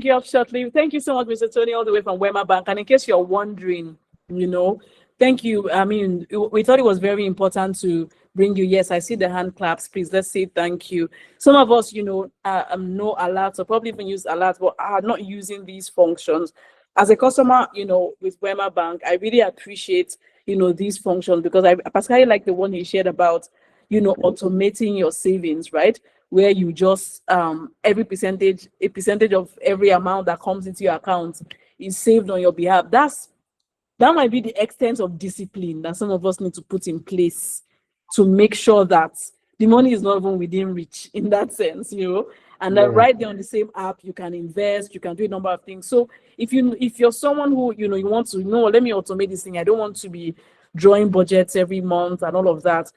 you up shortly. Thank you so much, Mr. Tony, all the way from Wema Bank. And in case you're wondering, you know, thank you. I mean, we thought it was very important to bring you. Yes, I see the hand claps. Please, let's say thank you. Some of us, know alerts or probably even use alerts, but are not using these functions. As a customer, with Wema Bank, I really appreciate, these functions because I particularly like the one he shared about, automating your savings, right? Where you just a percentage of every amount that comes into your account is saved on your behalf. That might be the extent of discipline that some of us need to put in place to make sure that the money is not even within reach in that sense, and then Yeah. right there on the same app you can invest, you can do a number of things. So if you're someone who you want to let me automate this thing, I don't want to be drawing budgets every month and all of that,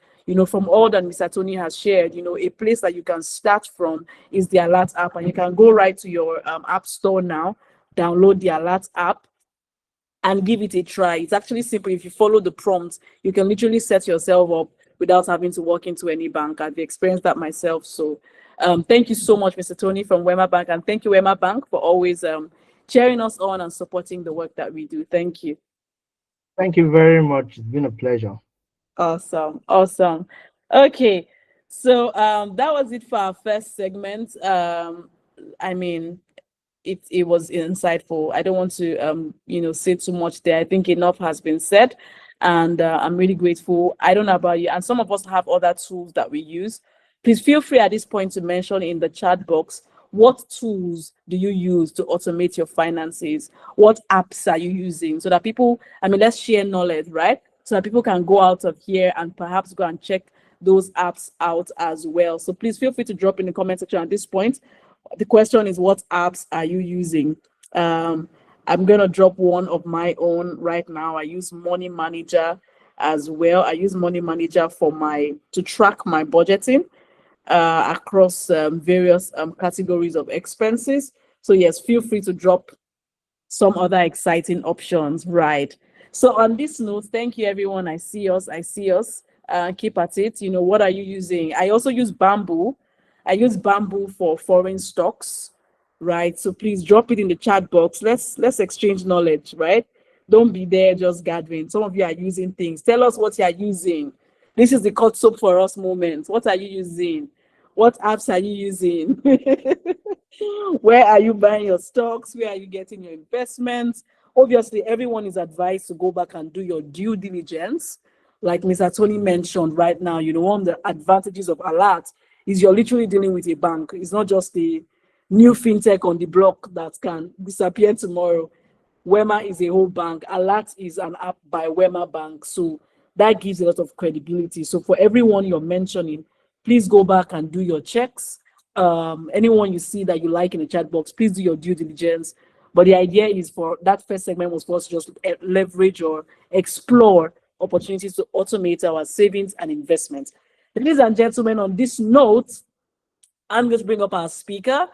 from all that Mr. Tony has shared, a place that you can start from is the Alert app, and you can go right to your app store now, download the Alert app and give it a try. It's actually simple. If you follow the prompts, you can literally set yourself up without having to walk into any bank. I've experienced that myself. So thank you so much, Mr. Tony from Wema Bank. And thank you, Wema Bank, for always cheering us on and supporting the work that we do. Thank you. Thank you very much. It's been a pleasure. Awesome. Awesome. Okay. So that was it for our first segment. I mean, it was insightful. I don't want to say too much there. I think enough has been said, and I'm really grateful. I don't know about you, and some of us have other tools that we use. Please feel free at this point to mention in the chat box what tools do you use to automate your finances? What apps are you using? So that people, let's share knowledge, right? So that people can go out of here and perhaps go and check those apps out as well. So please feel free to drop in the comment section at this point. The question is, what apps are you using? I'm gonna drop one of my own right now. I use Money Manager as well. I use Money Manager to track my budgeting across various categories of expenses. So yes, feel free to drop some other exciting options, right? So on this note, thank you everyone. I see us. Keep at it. What are you using? I also use Bamboo. I use Bamboo for foreign stocks, right? So please drop it in the chat box. Let's exchange knowledge, right? Don't be there just gathering. Some of you are using things. Tell us what you are using. This is the cut soap for us moment. What are you using? What apps are you using? Where are you buying your stocks? Where are you getting your investments? Obviously, everyone is advised to go back and do your due diligence. Like Mr. Tony mentioned right now, one of the advantages of Alert is you're literally dealing with a bank. It's not just a new fintech on the block that can disappear tomorrow. Wema is a whole bank. Alert is an app by Wema Bank. So that gives a lot of credibility. So for everyone you're mentioning, please go back and do your checks. Anyone you see that you like in the chat box, please do your due diligence. But the idea is for that first segment was for us to just leverage or explore opportunities to automate our savings and investments. Ladies and gentlemen, on this note, I'm going to bring up our speaker.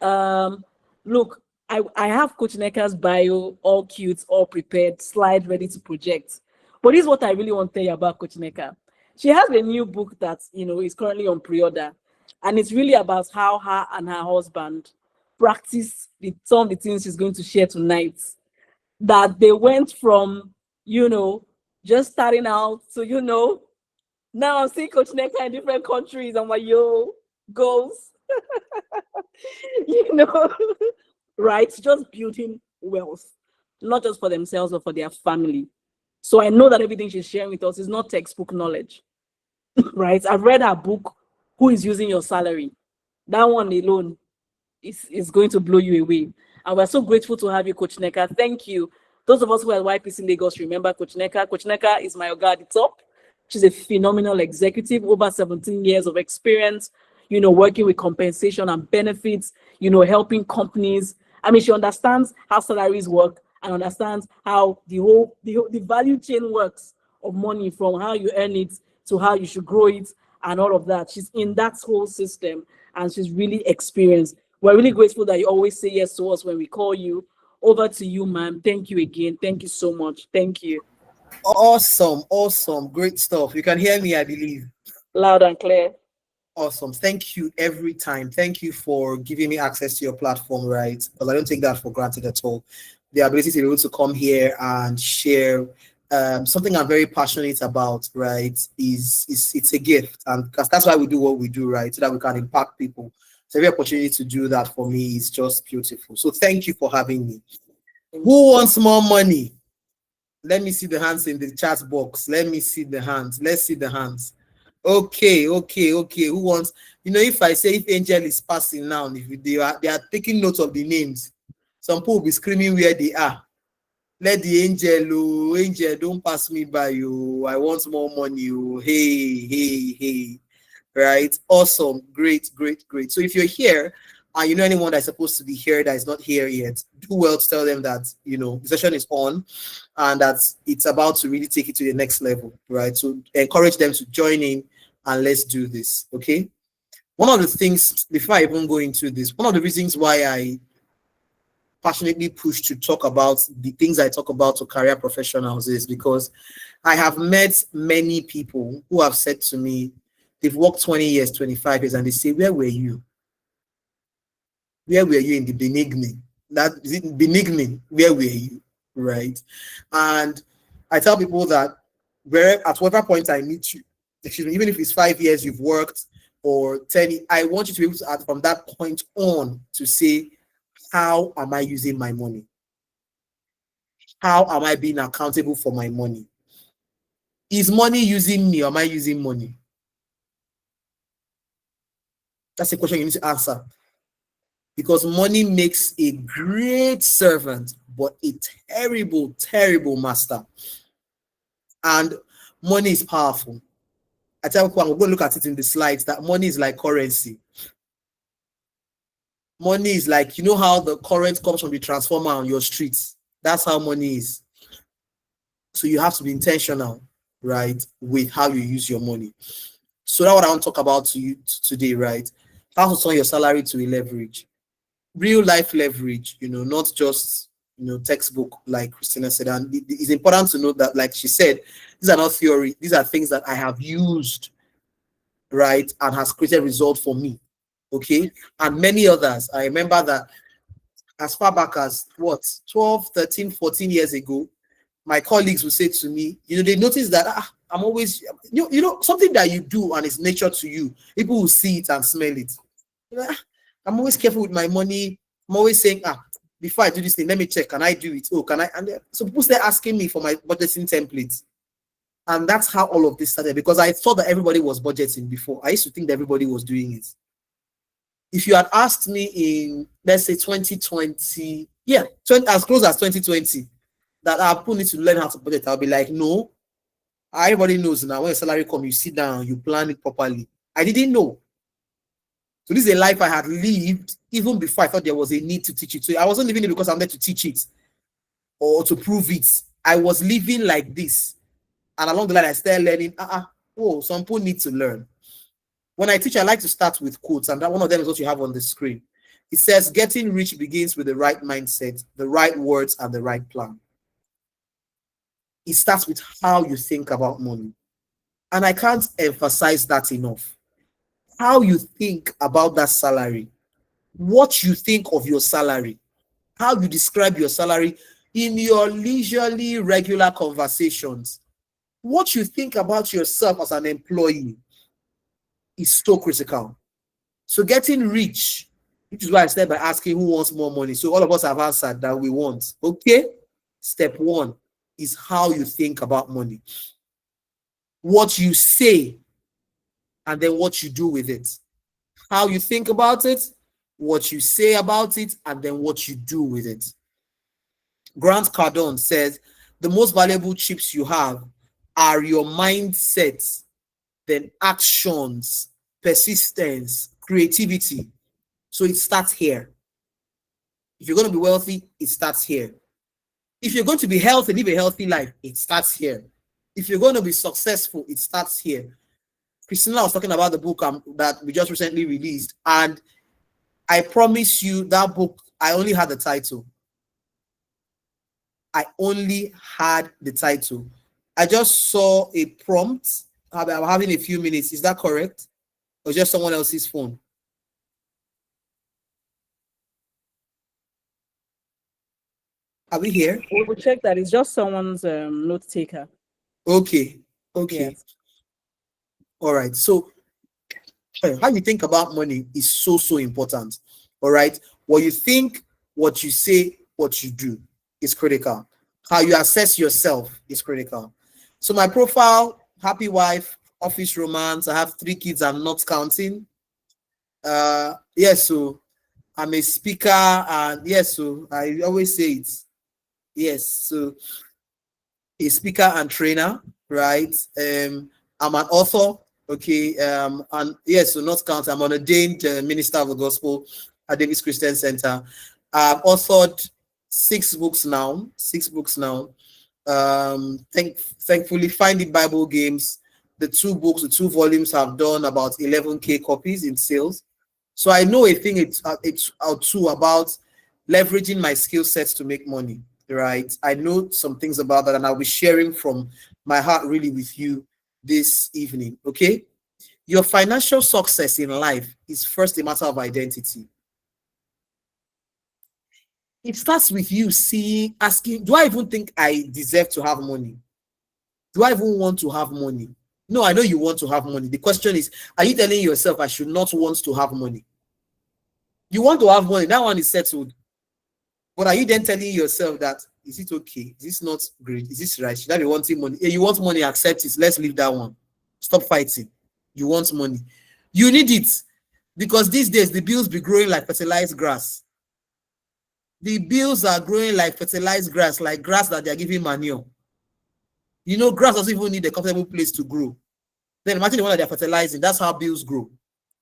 Look, I have Coach Neka's bio all cute, all prepared, slide ready to project. But this is what I really want to tell you about Coach Neka. She has a new book that is currently on pre-order, and it's really about how her and her husband practice some of the things she's going to share tonight. That they went from just starting out to now I'm seeing Coach Neka in different countries. I'm like, yo, goals, you know, right? Just building wealth, not just for themselves, but for their family. So I know that everything she's sharing with us is not textbook knowledge, right? I've read her book, Who is Using Your Salary? That one alone is going to blow you away. And we're so grateful to have you, Coach Neka. Thank you. Those of us who are at YPC Lagos remember Coach Neka. Coach Neka is my Oga at the top. She's a phenomenal executive, over 17 years of experience, working with compensation and benefits, helping companies. She understands how salaries work and understands how the value chain works of money, from how you earn it to how you should grow it and all of that. She's in that whole system and she's really experienced. We're really grateful that you always say yes to us when we call you. Over to you, ma'am. Thank you again. Thank you so much. Thank you. Awesome. Great stuff. You can hear me, I believe. Loud and clear. Awesome. Thank you every time. Thank you for giving me access to your platform, right? Because I don't take that for granted at all. The ability to be able to come here and share something I'm very passionate about, right? Is it's a gift, and because that's why we do what we do, right? So that we can impact people. So every opportunity to do that for me is just beautiful. So thank you for having me. Who wants more money? Let me see the hands in the chat box. Let me see the hands. Let's see the hands. Okay, okay, okay. Who wants? If I say if Angel is passing now, if they are taking note of the names, some people will be screaming where they are. Let the angel, oh, angel, don't pass me by, you. I want more money, oh. Hey, hey, hey. Right? Awesome. Great, great, great. So if you're here and you know anyone that's supposed to be here that is not here yet, do well to tell them that the session is on and that it's about to really take it to the next level, right? So encourage them to join in and let's do this. Okay. One of the things, before I even go into this, one of the reasons why I passionately push to talk about the things I talk about to career professionals is because I have met many people who have said to me, they've worked 20 years, 25 years, and they say, where were you? Where were you in the beginning? That is it beginning, where were you? Right. And I tell people that at whatever point I meet you, excuse me, even if it's 5 years you've worked or 10, I want you to be able to add from that point on to say, how am I using my money? How am I being accountable for my money? Is money using me or am I using money? That's a question you need to answer. Because money makes a great servant, but a terrible, terrible master. And money is powerful. I tell you, I'm going to look at it in the slides, that money is like currency. Money is like, how the current comes from the transformer on your streets. That's how money is. So you have to be intentional, right, with how you use your money. So that's what I want to talk about to you today, right? How to turn your salary to a leverage. Real life leverage, not just textbook, like Christina said. And it's important to note that, like she said, these are not theory, these are things that I have used, right, and has created results for me. Okay. And many others. I remember that as far back as 12, 13, 14 years ago, my colleagues would say to me, they notice that I'm always, something that you do and it's nature to you, people will see it and smell it. I'm always careful with my money. I'm always saying, before I do this thing, let me check. Can I do it? Oh, can I? And so people start asking me for my budgeting templates. And that's how all of this started, because I thought that everybody was budgeting before. I used to think that everybody was doing it. If you had asked me in, let's say 2020, as close as 2020, that our people need to learn how to budget, I'll be like, no. Everybody knows now, when your salary comes, you sit down, you plan it properly. I didn't know. So this is a life I had lived even before I thought there was a need to teach it. So I wasn't living it because I'm there to teach it or to prove it. I was living like this. And along the line, I started learning, some people need to learn. When I teach, I like to start with quotes, and that one of them is what you have on the screen. It says, getting rich begins with the right mindset, the right words, and the right plan. It starts with how you think about money. And I can't emphasize that enough. How you think about that salary, what you think of your salary, how you describe your salary in your leisurely, regular conversations, what you think about yourself as an employee is so critical. So getting rich, which is why I started by asking who wants more money. So all of us have answered that we want. Okay. Step one is how you think about money, what you say, and then what you do with it. How you think about it, what you say about it, and then what you do with it. Grant Cardone says, the most valuable chips you have are your mindsets, then actions, persistence, creativity. So it starts here. If you're going to be wealthy, it starts here. If you're going to be healthy, live a healthy life, it starts here. If you're going to be successful, it starts here. Christina was talking about the book that we just recently released, and I promise you that book, I only had the title. I only had the title. I just saw a prompt. I'm having a few minutes. Is that correct? or just someone else's phone? Are we here? We will check that. It's just someone's note taker. Okay. Okay. Yes. All right. So how you think about money is so important. All right. What you think, what you say, what you do is critical. How you assess yourself is critical. So my profile, happy wife, office romance. I have 3 kids. I'm not counting. Yes. So I'm a speaker, and yes. So I always say it. Yes. So a speaker and trainer, right? I'm an author. Okay, and yes, so not count. I'm an ordained minister of the gospel at Davis Christian Center. I've authored 6 books now. 6 books now. Thankfully, Finding Bible Games. The 2 books, the 2 volumes have done about 11K copies in sales. So I know a thing it's out too about leveraging my skill sets to make money. Right, I know some things about that, and I'll be sharing from my heart really with you this evening. Okay, your financial success in life is first a matter of identity. It starts with you asking, do I even think I deserve to have money? Do I even want to have money? No, I know you want to have money. The question is, are you telling yourself I should not want to have money? You want to have money, that one is settled. But are you then telling yourself that, is it okay? Is this not great? Is this right? Should I be wanting money? Hey, you want money, accept it. Let's leave that one. Stop fighting. You want money. You need it. Because these days, the bills be growing like fertilized grass. The bills are growing like fertilized grass, like grass that they're giving manure. You know, grass doesn't even need a comfortable place to grow. Then imagine the one that they're fertilizing. That's how bills grow,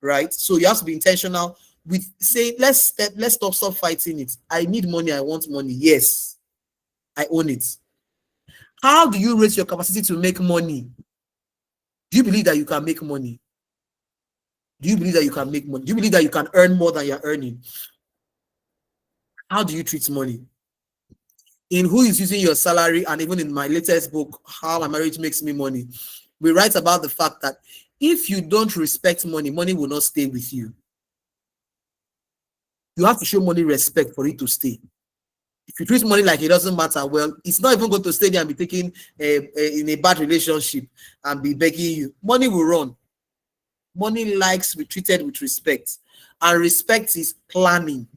right? So you have to be intentional with saying, let's stop fighting it. I need money. I want money. Yes, I own it. How do you raise your capacity to make money? Do you believe that you can make money? Do you believe that you can make money? Do you believe that you can earn more than you're earning? How do you treat money? In Who is Using Your Salary, and even in my latest book, How My Marriage Makes Me Money, we write about the fact that if you don't respect money, money will not stay with you. You have to show money respect for it to stay. If you treat money like it doesn't matter, well, it's not even going to stay there and be taken in a bad relationship and be begging you. Money will run. Money likes to be treated with respect. And respect is planning.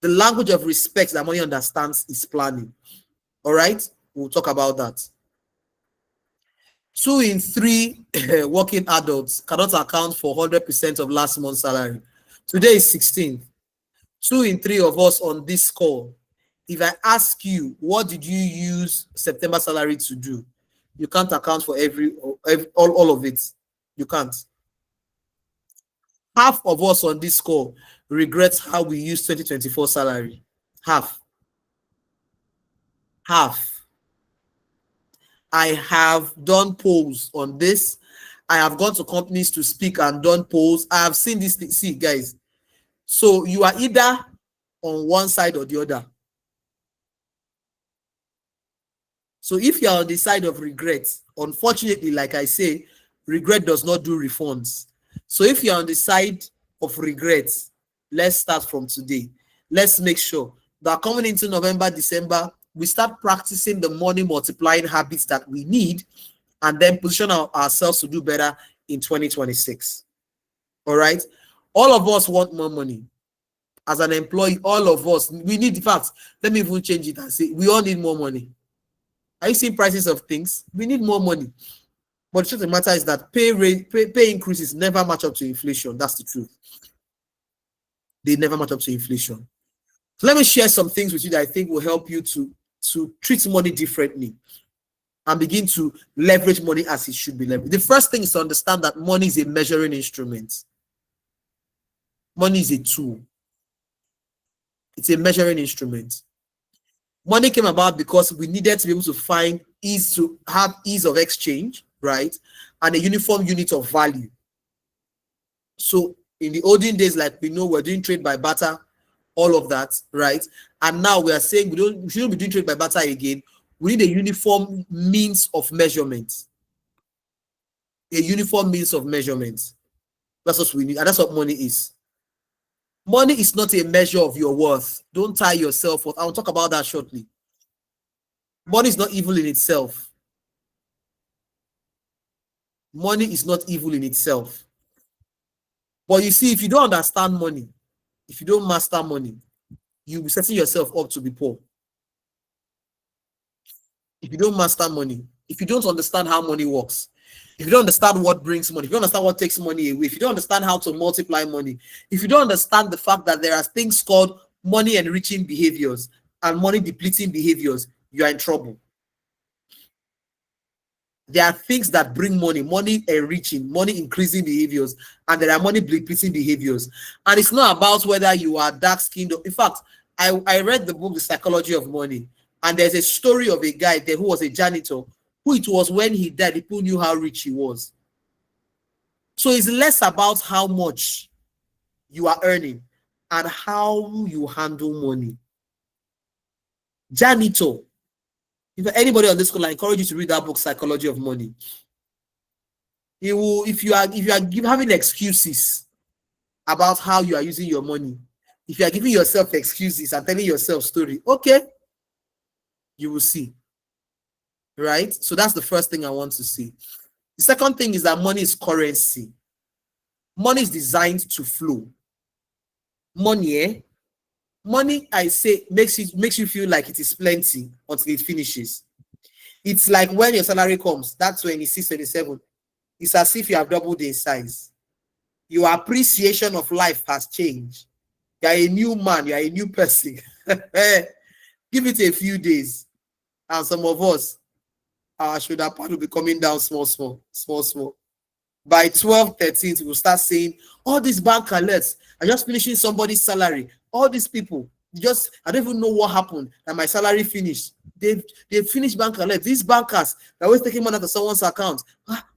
The language of respect that money understands is planning. All right? We'll talk about that. 2 in 3 working adults cannot account for 100% of last month's salary. Today is 16th. 2 in 3 of us on this call, if I ask you, what did you use September salary to do? You can't account for all of it. You can't. Half of us on this call regret how we used 2024 salary. Half. I have done polls on this. I have gone to companies to speak and done polls. I have seen this thing. See, guys. So you are either on one side or the other. So if you are on the side of regret, unfortunately, like I say, regret does not do refunds. So if you're on the side of regret, let's start from today. Let's make sure that coming into November, December, we start practicing the money multiplying habits that we need, and then position ourselves to do better in 2026. All right. All of us want more money. As an employee, all of us, we need, in fact, let me even change it and say, we all need more money. Are you seeing prices of things? We need more money. But the truth of the matter is that pay increases never match up to inflation. That's the truth. They never match up to inflation. So let me share some things with you that I think will help you to treat money differently and begin to leverage money as it should be leveraged. The first thing is to understand that money is a measuring instrument. Money is a tool. It's a measuring instrument. Money came about because we needed to be able to find ease, to have ease of exchange, right? And a uniform unit of value. So in the olden days, like we know, we're doing trade by barter, all of that, right? And now we are saying we shouldn't be doing trade by barter again. We need a uniform means of measurement. a uniform means of measurement. That's what we need, and that's what money is. Money is not a measure of your worth. Don't tie yourself up. I'll talk about that shortly. Money is not evil in itself. Money is not evil in itself. But you see, if you don't understand money, if you don't master money, you'll be setting yourself up to be poor. If you don't master money, if you don't understand how money works, if you don't understand what brings money, if you don't understand what takes money away, if you don't understand how to multiply money, if you don't understand the fact that there are things called money enriching behaviors and money depleting behaviors, you are in trouble. There are things that bring money, money enriching, money increasing behaviors, and there are money depleting behaviors. And it's not about whether you are dark skinned. In fact, I read the book, The Psychology of Money, and there's a story of a guy there who was a janitor, who it was when he died, people knew how rich he was. So it's less about how much you are earning and how you handle money. Janitor. If anybody on this call, I encourage you to read that book, Psychology of Money. It will, if you are having excuses about how you are using your money, if you are giving yourself excuses and telling yourself story, okay, you will see. Right? So that's the first thing I want to see. The second thing is that money is currency. Money is designed to flow. Money, money, I say, makes you feel like it is plenty until it finishes. It's like when your salary comes, that's when it's 627. It's as if you have doubled in size. Your appreciation of life has changed. You are a new man, you are a new person. Give it a few days, and some of us, our shoulder pad will be coming down small. By 12, 13, we'll start saying, all these bank alerts, I'm just finishing somebody's salary. All these people, I don't even know what happened, and my salary finished. They've finished bank alerts. These bankers, they're always taking money out of someone's account.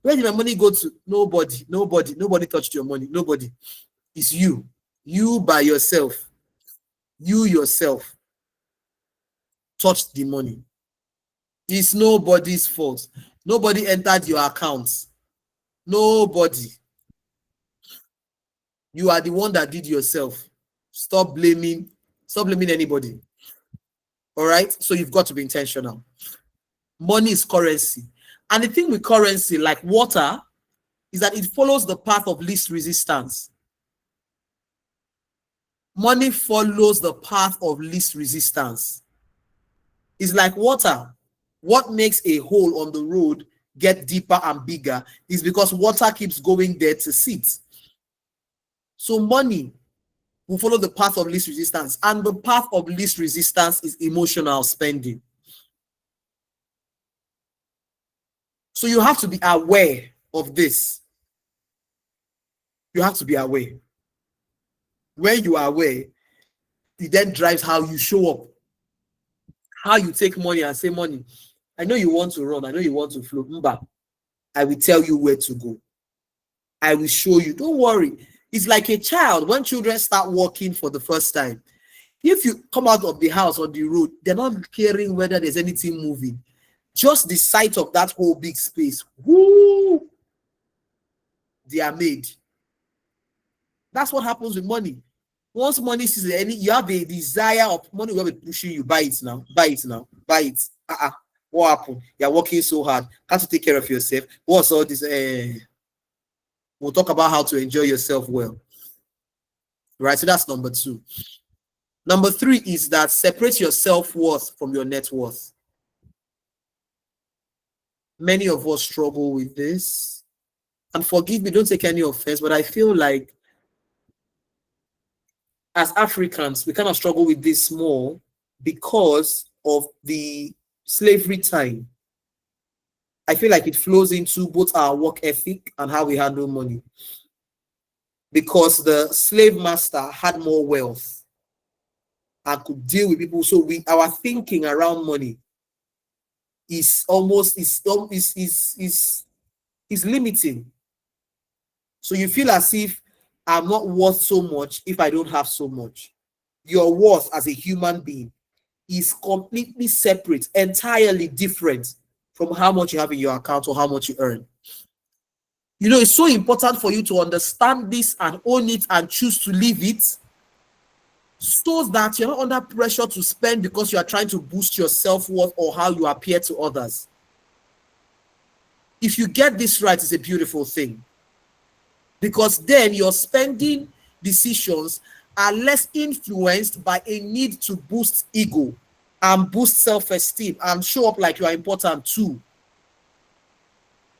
Where did my money go to? Nobody touched your money. Nobody. It's you. You by yourself. You yourself touched the money. It's nobody's fault. Nobody entered your accounts. Nobody. You are the one that did yourself. Stop blaming anybody. All right? So you've got to be intentional. Money is currency. And the thing with currency, like water, is that it follows the path of least resistance. Money follows the path of least resistance. It's like water. What makes a hole on the road get deeper and bigger is because water keeps going there to sit. So money will follow the path of least resistance, and the path of least resistance is emotional spending. So you have to be aware of this. You have to be aware. When you are aware, it then drives how you show up, how you take money and say, money, I know you want to run, I know you want to flow, but I will tell you where to go. I will show you. Don't worry. It's like a child. When children start walking for the first time, if you come out of the house or the road, they're not caring whether there's anything moving. Just the sight of that whole big space, whoo, they are made. That's what happens with money. Once money sees any, you have a desire of money will be pushing you. Buy it now. Buy it. What happened? You're working so hard. Can't you take care of yourself? What's all this? We'll talk about how to enjoy yourself well. Right? So that's number 2. Number 3 is that separate your self-worth from your net worth. Many of us struggle with this. And forgive me, don't take any offense, but I feel like as Africans, we kind of struggle with this more because of the slavery time. I feel like it flows into both our work ethic and how we handle money. Because the slave master had more wealth and could deal with people. So our thinking around money is almost is limiting. So you feel as if I'm not worth so much if I don't have so much. Your worth as a human being is completely separate, entirely different from how much you have in your account or how much you earn. You know, it's so important for you to understand this and own it and choose to live it, so that you're not under pressure to spend because you are trying to boost your self-worth or how you appear to others. If you get this right, it's a beautiful thing, because then your spending decisions are less influenced by a need to boost ego and boost self-esteem and show up like you are important too.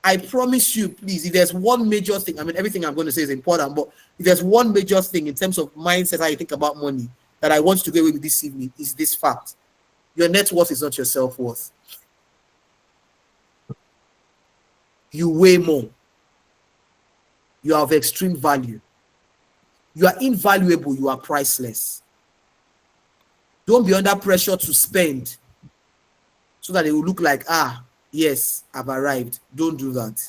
I promise you, please, if there's one major thing, I mean, everything I'm going to say is important, but if there's one major thing in terms of mindset, how you think about money, that I want you to go away with this evening, is this fact: your net worth is not your self-worth. You weigh more. You are of extreme value. You are invaluable. You are priceless. Don't be under pressure to spend so that it will look like, ah, yes, I've arrived. Don't do that.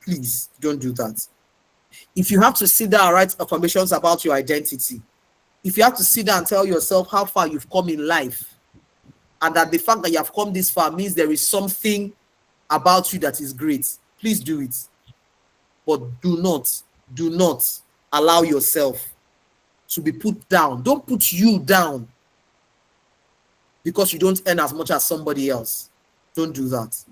Please, don't do that. If you have to sit down and write affirmations about your identity, if you have to sit down and tell yourself how far you've come in life, and that the fact that you have come this far means there is something about you that is great, please do it. But do not allow yourself to be put down. Don't put you down because you don't earn as much as somebody else. Don't do that.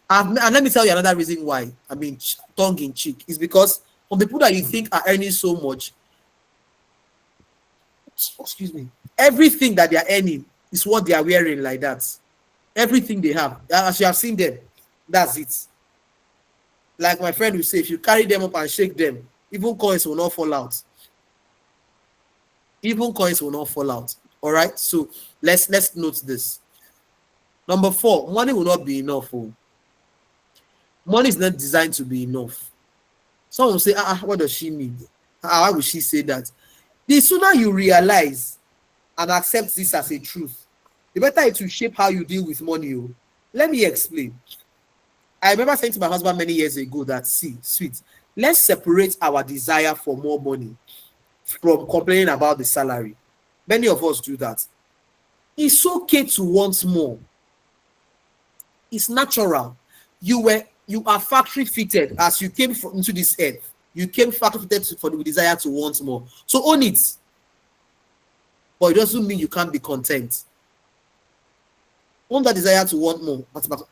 And let me tell you another reason why, I mean, tongue in cheek, is because from the people that you think are earning so much, excuse me, everything that they are earning is what they are wearing like that. Everything they have, as you have seen them, that's it. Like my friend will say, if you carry them up and shake them, even coins will not fall out. Even coins will not fall out. All right, so let's note this. Number 4, money will not be enough. Oh. Money is not designed to be enough. Someone will say, what does she mean? Why would she say that? The sooner you realize and accept this as a truth, the better it will shape how you deal with money. Oh. Let me explain. I remember saying to my husband many years ago that, see, sweet, let's separate our desire for more money from complaining about the salary. Many of us do that. It's okay to want more. It's natural. You are factory fitted as you came into this earth. You came factory fitted for the desire to want more. So own it. But it doesn't mean you can't be content. Own that desire to want more.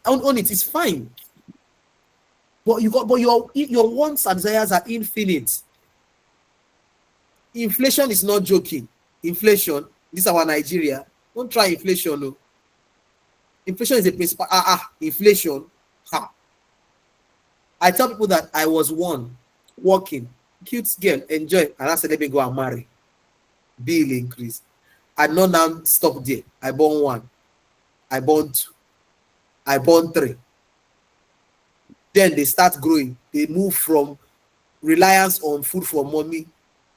Own it. It's fine. But your wants and desires are infinite. Inflation is not joking. Inflation, this is our Nigeria. Don't try inflation, no. Inflation is a principle. Inflation. I tell people that I was one, working, cute girl, enjoy, and I said, let me go and marry. Bill increase. I know now stop there. I born 1. I born 2. I born 3. Then they start growing. They move from reliance on food from mommy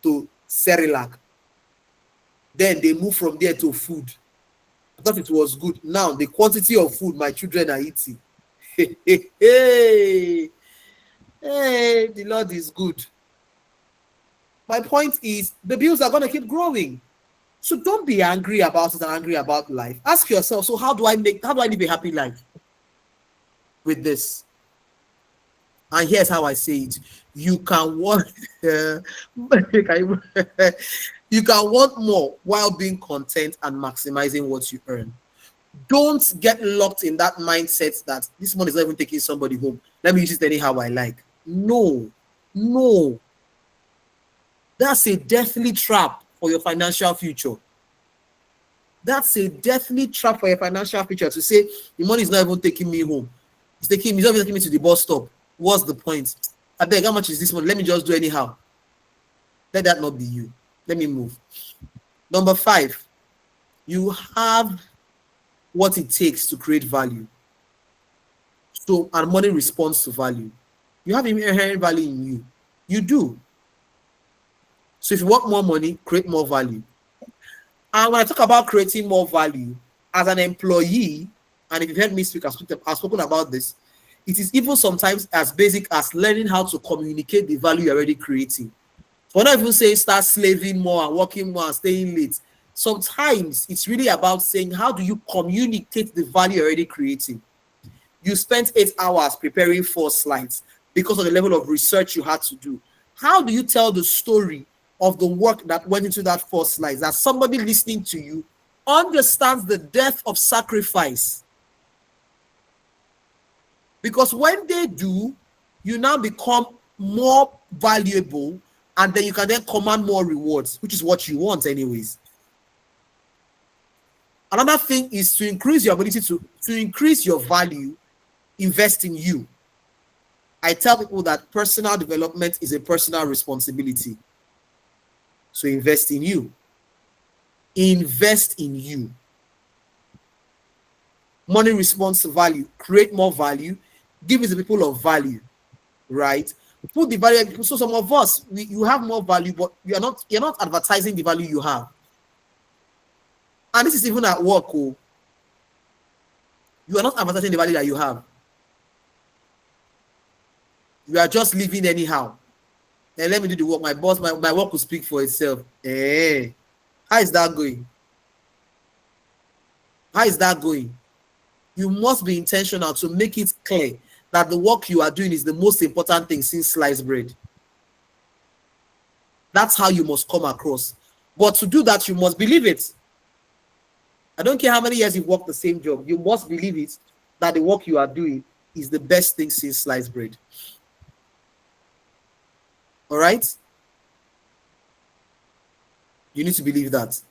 to Cerelac. Then they move from there to food. I thought it was good. Now the quantity of food my children are eating. Hey, the Lord is good. My point is the bills are going to keep growing. So don't be angry about it and angry about life. Ask yourself, so how do I live a happy life with this? And here's how I say it. You can want you can want more while being content and maximizing what you earn. Don't get locked in that mindset that this money is not even taking somebody home. Let me use it anyhow I like. No. That's a deathly trap for your financial future. That's a deathly trap for your financial future to say the money is not even taking me home. It's not even taking me to the bus stop. What's the point? I beg, how much is this money? Let me just do anyhow. Let that not be you. Let me move. Number 5, you have what it takes to create value. So, and money responds to value. You have inherent value in you. You do. So if you want more money, create more value. And when I talk about creating more value, as an employee, and if you've heard me speak, I've spoken about this, it is even sometimes as basic as learning how to communicate the value you're already creating. We're not even saying start slaving more and working more and staying late. Sometimes it's really about saying, how do you communicate the value you're already creating? You spent 8 hours preparing 4 slides. because of the level of research you had to do. How do you tell the story of the work that went into that first slide, that somebody listening to you understands the depth of sacrifice? Because when they do, you now become more valuable, and then you can then command more rewards, which is what you want anyways. Another thing is to increase your ability to increase your value, invest in you. I tell people that personal development is a personal responsibility. So invest in you. Invest in you. Money responds to value. Create more value. Give it to people of value, right? Put the value. So some of us, you have more value, but you're not advertising the value you have. And this is even at work. Oh, you are not advertising the value that you have. You are just living anyhow. And let me do the work. My boss, my work will speak for itself. How is that going? How is that going? You must be intentional to make it clear that the work you are doing is the most important thing since sliced bread. That's how you must come across. But to do that, you must believe it. I don't care how many years you've worked the same job. You must believe it, that the work you are doing is the best thing since sliced bread. All right? You need to believe that.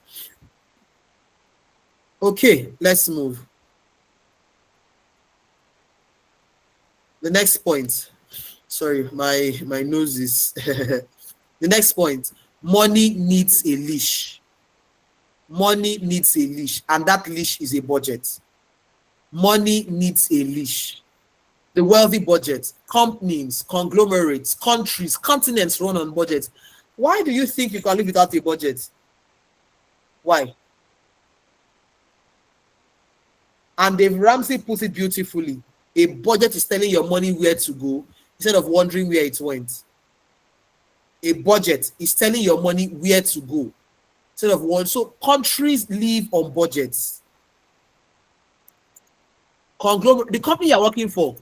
Okay, let's move. The next point. Sorry, my nose is... The next point. Money needs a leash. Money needs a leash, and that leash is a budget. Money needs a leash. The wealthy budget, companies, conglomerates, countries, continents run on budgets. Why do you think you can live without a budget? Why? And Dave Ramsey puts it beautifully. A budget is telling your money where to go instead of wondering where it went. A budget is telling your money where to go instead of one. So countries live on budgets. The company you're working for,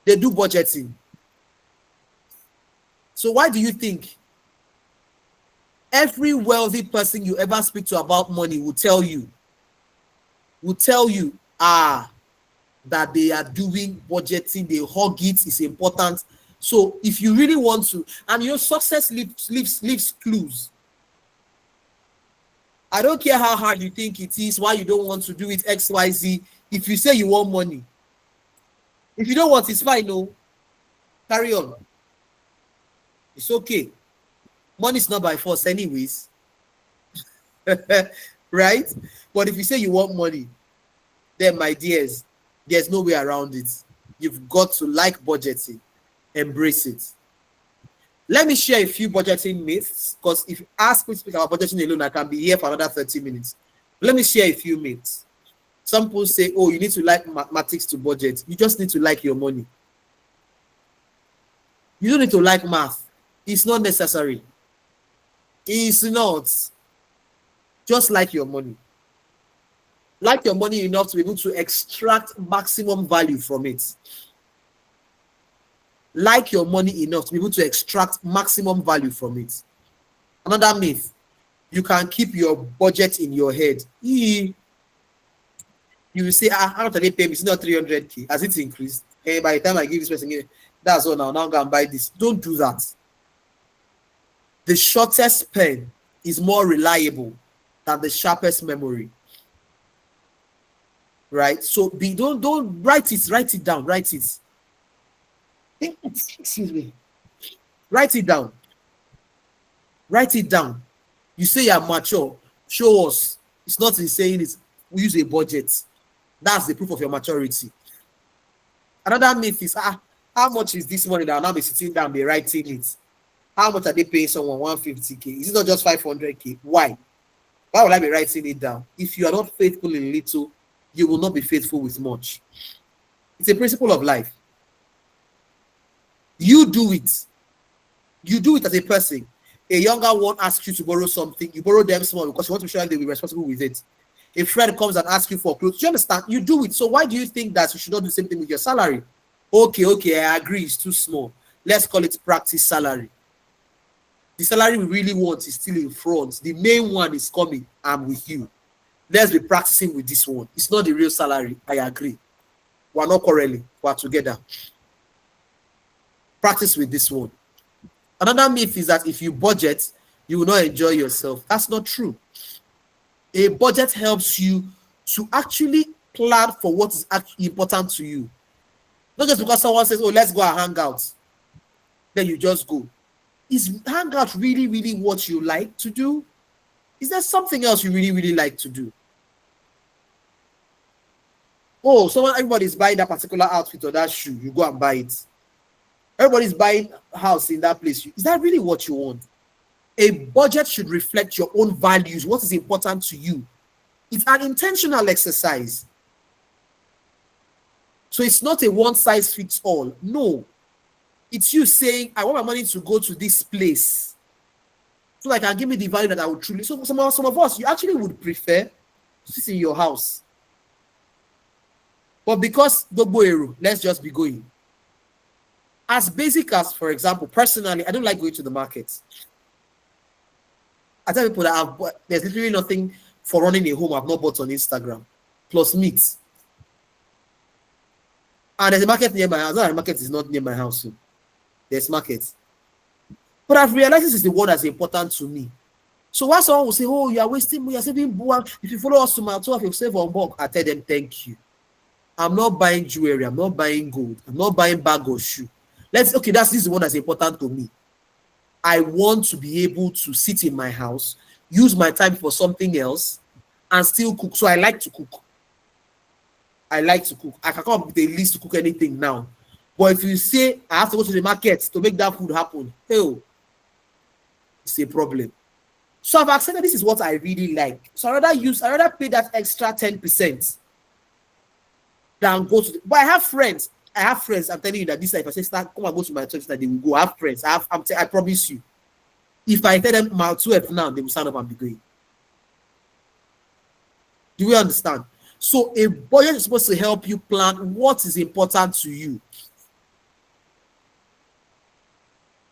they do budgeting. So why do you think every wealthy person you ever speak to about money will tell you that they are doing budgeting, they hug it, is important. So if you really want to, and your success leaves clues. I don't care how hard you think it is, why you don't want to do it, XYZ. If you say you want money, if you don't want, it's fine, no. Carry on. It's okay. Money is not by force anyways. Right? But if you say you want money, then my dears, there's no way around it. You've got to like budgeting. Embrace it. Let me share a few budgeting myths, because if you ask me to speak about budgeting alone, I can be here for another 30 minutes. Let me share a few myths. Some people say, oh, you need to like mathematics to budget. You just need to like your money. You don't need to like math. It's not necessary. It's not. Just like your money. Like your money enough to be able to extract maximum value from it. Like your money enough to be able to extract maximum value from it. Another myth, you can keep your budget in your head. You will say, how much are they paying me? It's not 300K. Has it increased? Hey, by the time I give this person, that's all now. Now I'm going to buy this. Don't do that. The shortest pen is more reliable than the sharpest memory. Right? So don't write it down. Write it. Excuse me. Write it down. Write it down. You say you're mature. Show us. It's not in saying it. We use a budget. That's the proof of your maturity. Another myth is, how much is this money that I'll now be sitting down, be writing it? How much are they paying someone? 150K. Is it not just 500K? Why? Why would I be writing it down? If you are not faithful in little, you will not be faithful with much. It's a principle of life. You do it. You do it as a person. A younger one asks you to borrow something. You borrow them small because you want to show them they'll be responsible with it. A friend comes and asks you for clothes. Do you understand? You do it. So why do you think that you should not do the same thing with your salary? Okay, I agree, it's too small. Let's call it practice salary. The salary we really want is still in front. The main one is coming. I'm with you. Let's be practicing with this one. It's not the real salary. I agree. We're not quarreling. We're together. Practice with this one. Another myth is that if you budget, you will not enjoy yourself. That's not true. A budget helps you to actually plan for what is actually important to you. Not just because someone says, oh, let's go and hang out. Then you just go. Is hangout really what you like to do? Is there something else you really like to do? Oh, everybody's buying that particular outfit or that shoe, you go and buy it. Everybody's buying a house in that place. Is that really what you want? A budget should reflect your own values, what is important to you. It's an intentional exercise. So it's not a one size fits all. No. It's you saying, I want my money to go to this place so that I can give me the value that I would truly. So some of us, you actually would prefer to sit in your house. But because let's just be going. As basic as, for example, personally, I don't like going to the market. I tell people that there's literally nothing for running a home I've not bought on Instagram, plus meat. And there's a market near my house. No, the market is not near my house. So there's markets. But I've realized this is the one that's important to me. So while someone will say, oh, you are wasting money, you're saving buwan. If you follow us to my 12, you'll save on bulk. I tell them, thank you. I'm not buying jewelry. I'm not buying gold. I'm not buying bag or shoe. This is the one that's important to me. I want to be able to sit in my house, use my time for something else, and still cook. So I like to cook. I can come up with a list to cook anything now. But if you say I have to go to the market to make that food happen, hell, it's a problem. So I've accepted this is what I really like. So I rather pay that extra 10% than go to but I have friends. I'm telling you that this, if I say start, come and go to my church, that they will go. I have friends. I promise you. If I tell them my 12 now, they will stand up and be going. Do we understand? So a budget is supposed to help you plan what is important to you,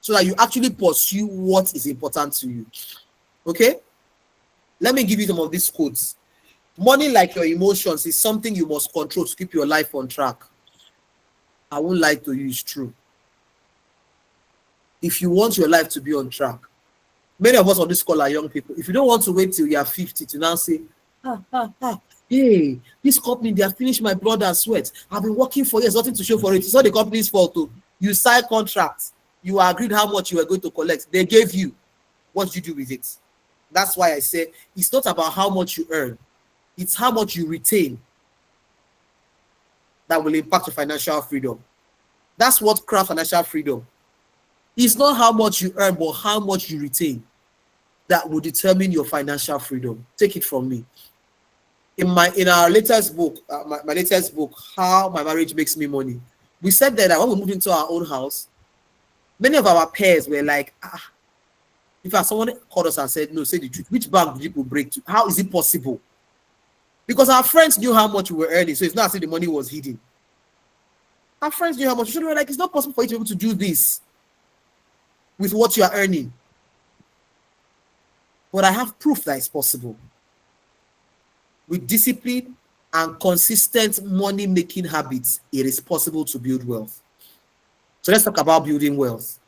so that you actually pursue what is important to you. Okay? Let me give you some of these quotes. Money, like your emotions, is something you must control to keep your life on track. I won't lie to you, it's true. If you want your life to be on track, many of us on this call are young people. If you don't want to wait till you are 50 to now say, hey, this company, they have finished my blood and sweat. I've been working for years, nothing to show for it. It's not the company's fault too. You signed contracts. You agreed how much you were going to collect. They gave you. What did you do with it? That's why I say it's not about how much you earn. It's how much you retain that will impact your financial freedom. That's what crafts financial freedom. It's not how much you earn, but how much you retain that will determine your financial freedom. Take it from me. In our latest book, my latest book, How My Marriage Makes Me Money, we said that when we moved into our own house, many of our peers were like, in fact, someone called us and said, no, say the truth. Which bank did people break to? How is it possible? Because our friends knew how much we were earning, so it's not as if the money was hidden. Our friends knew how much. So they were like, it's not possible for you to be able to do this with what you are earning. But I have proof that it's possible. With discipline and consistent money-making habits, it is possible to build wealth. So let's talk about building wealth.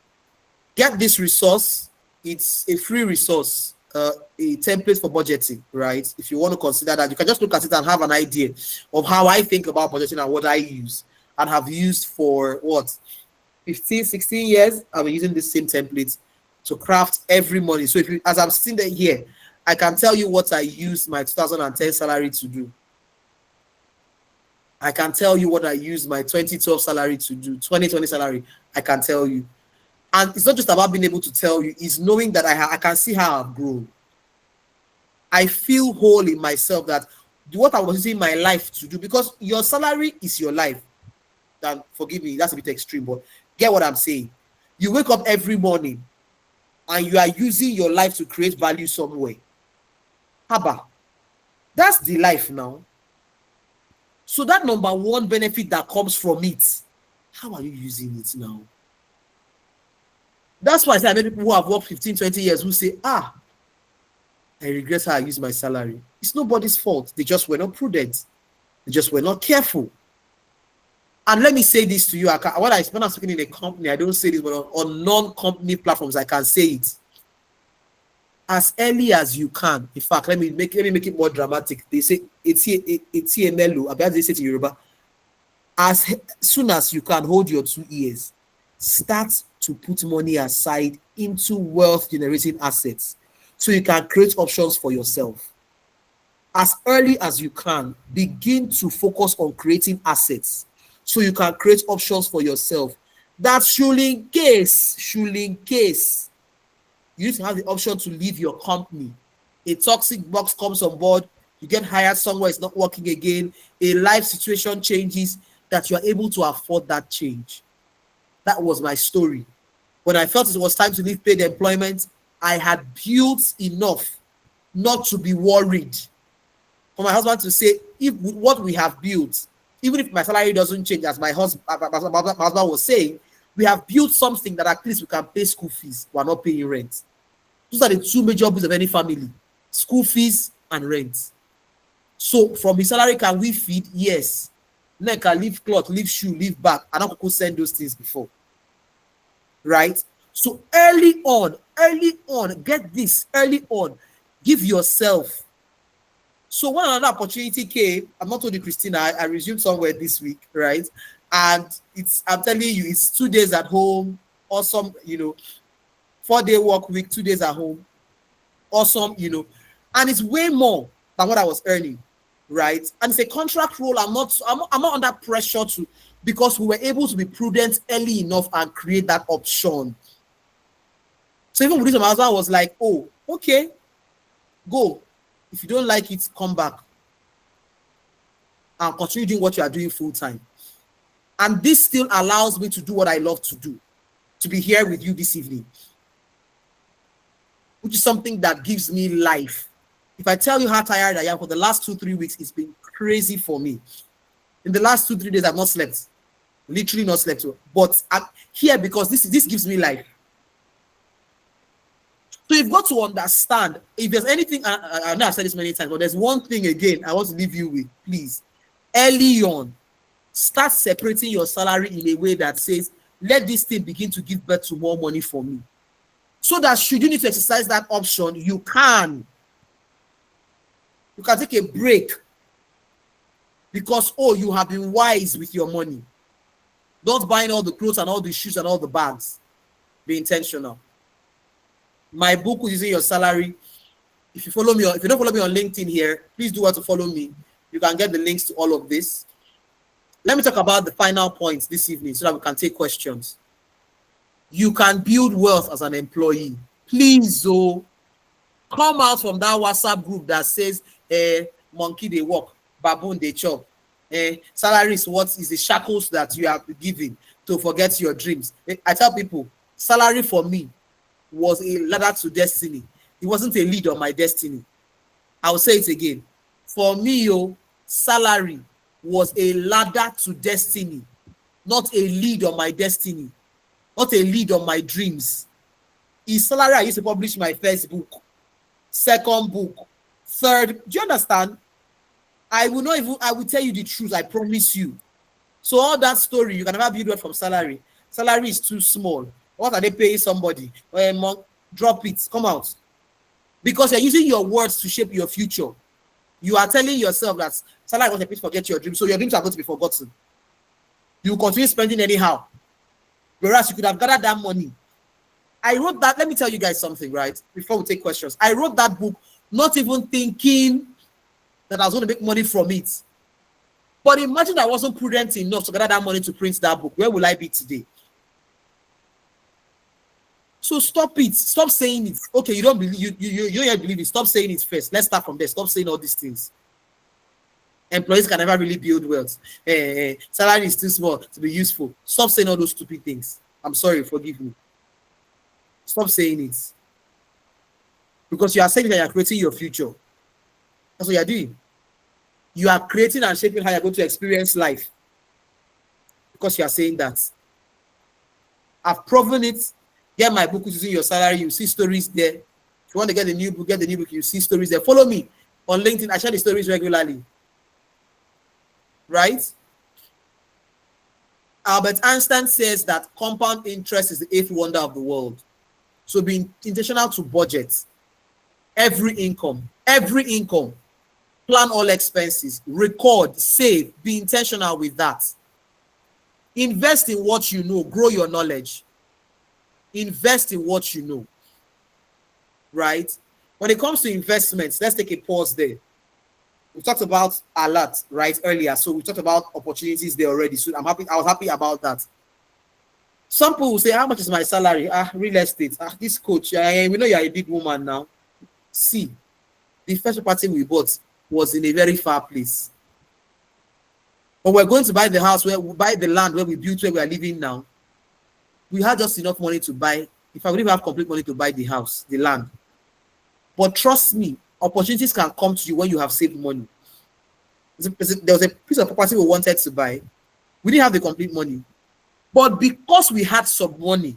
Get this resource. It's a free resource, a template for budgeting, right? If you want to consider that, you can just look at it and have an idea of how I think about budgeting and what I use and have used for 15, 16 years. I've been using this same template to craft every money. So as I'm sitting there here, I can tell you what I used my 2010 salary to do. I can tell you what I used my 2012 salary to do, 2020 salary, I can tell you. And it's not just about being able to tell you, it's knowing that I can see how I've grown. I feel whole in myself that what I was using my life to do, because your salary is your life. And forgive me, that's a bit extreme, but get what I'm saying. You wake up every morning and you are using your life to create value somewhere. Haba, that's the life now. So that number one benefit that comes from it, How are you using it now? That's why I say many people who have worked 15, 20 years who say, I regret how I used my salary. It's nobody's fault. They just were not prudent. They just were not careful. And let me say this to you. When I'm speaking in a company, I don't say this, but on non-company platforms, I can say it. As early as you can. In fact, let me make it more dramatic. They say it's here mellow. They say to Yoruba, as soon as you can hold your 2 ears, start to put money aside into wealth generating assets so you can create options for yourself. As early as you can, begin to focus on creating assets so you can create options for yourself. That should in case you need to have the option to leave your company. A toxic box comes on board, you get hired somewhere, it's not working again, a life situation changes, that you are able to afford that change. That was my story. When I felt it was time to leave paid employment, I had built enough not to be worried. For my husband to say, if what we have built, even if my salary doesn't change, as my husband was saying, we have built something that at least we can pay school fees. We're not paying rent. Those are the two major bills of any family: school fees and rent. So from his salary, can we feed? Yes. Then can leave cloth, leave shoe, leave bag. I don't go send those things before. Right? So early on, get this, early on, give yourself. So when another opportunity came, I'm not told you, Christina, I resumed somewhere this week, right? And I'm telling you, it's 2 days at home, awesome, 4-day work week, 2 days at home, awesome, and it's way more than what I was earning, right? And it's a contract role. I'm not under pressure because we were able to be prudent early enough and create that option. So even with this, my husband was like, oh, okay, go. If you don't like it, come back and continue doing what you are doing full time. And this still allows me to do what I love to do, to be here with you this evening, which is something that gives me life. If I tell you how tired I am for the last 2-3 weeks, it's been crazy for me. In the last 2-3 days, I've not slept, literally not slept. But I'm here because this gives me life. So you've got to understand, if there's anything, I know I've said this many times, but there's one thing again I want to leave you with, please. Early on, start separating your salary in a way that says, let this thing begin to give birth to more money for me. So that should you need to exercise that option, you can. You can take a break because, you have been wise with your money. Don't buy all the clothes and all the shoes and all the bags. Be intentional. My book is using your salary. If you don't follow me on LinkedIn here, please do want to follow me. You can get the links to all of this. Let me talk about the final points this evening so that we can take questions. You can build wealth as an employee. Please, come out from that WhatsApp group that says, monkey they walk, baboon they chop. Salary is what is the shackles that you are giving to forget your dreams. I tell people, salary for me was a ladder to destiny. It wasn't a lead on my destiny. I will say it again. For me, salary was a ladder to destiny, not a lead on my destiny, not a lead on my dreams. In salary, I used to publish my first book, second book, third. Do you understand? I will tell you the truth, I promise you. So all that story, you can never build wealth from salary. Salary is too small. What are they paying somebody? Drop it, come out. Because you're using your words to shape your future. You are telling yourself that salary was a place to forget your dreams, so your dreams are going to be forgotten. You continue spending anyhow. Whereas you could have gathered that money. I wrote that, let me tell you guys something, right? Before we take questions. I wrote that book not even thinking that I was going to make money from it. But imagine I wasn't prudent enough to gather that money to print that book. Where will I be today? So stop it. Stop saying it. Okay, you don't believe you don't believe it. Stop saying it first. Let's start from there. Stop saying all these things. Employees can never really build wealth. Salary is too small to be useful. Stop saying all those stupid things. I'm sorry, forgive me. Stop saying it. Because you are saying that you are creating your future. That's what you are doing. You are creating and shaping how you're going to experience life. because you are saying that. I've proven it. Get my book using your salary. You see stories there. If you want to get the new book, get the new book. You see stories there. Follow me on LinkedIn. I share the stories regularly. Right? Albert Einstein says that compound interest is the eighth wonder of the world. So be intentional to budget every income, plan all expenses, record, save, be intentional with that. Invest in what you know, grow your knowledge. Invest in what you know, right? When it comes to investments, let's take a pause there. We talked about a lot, right, earlier. So we talked about opportunities there already. So I was happy about that. Some people will say, how much is my salary? Real estate. This coach, we know you're a big woman now. See, the first property we bought was in a very far place. But we're going to buy the house, where we buy the land where we built, where we are living now. We had just enough money to buy. If I would even have complete money to buy the house, the land. But trust me, opportunities can come to you when you have saved money. There was a piece of property we wanted to buy. We didn't have the complete money. But because we had some money,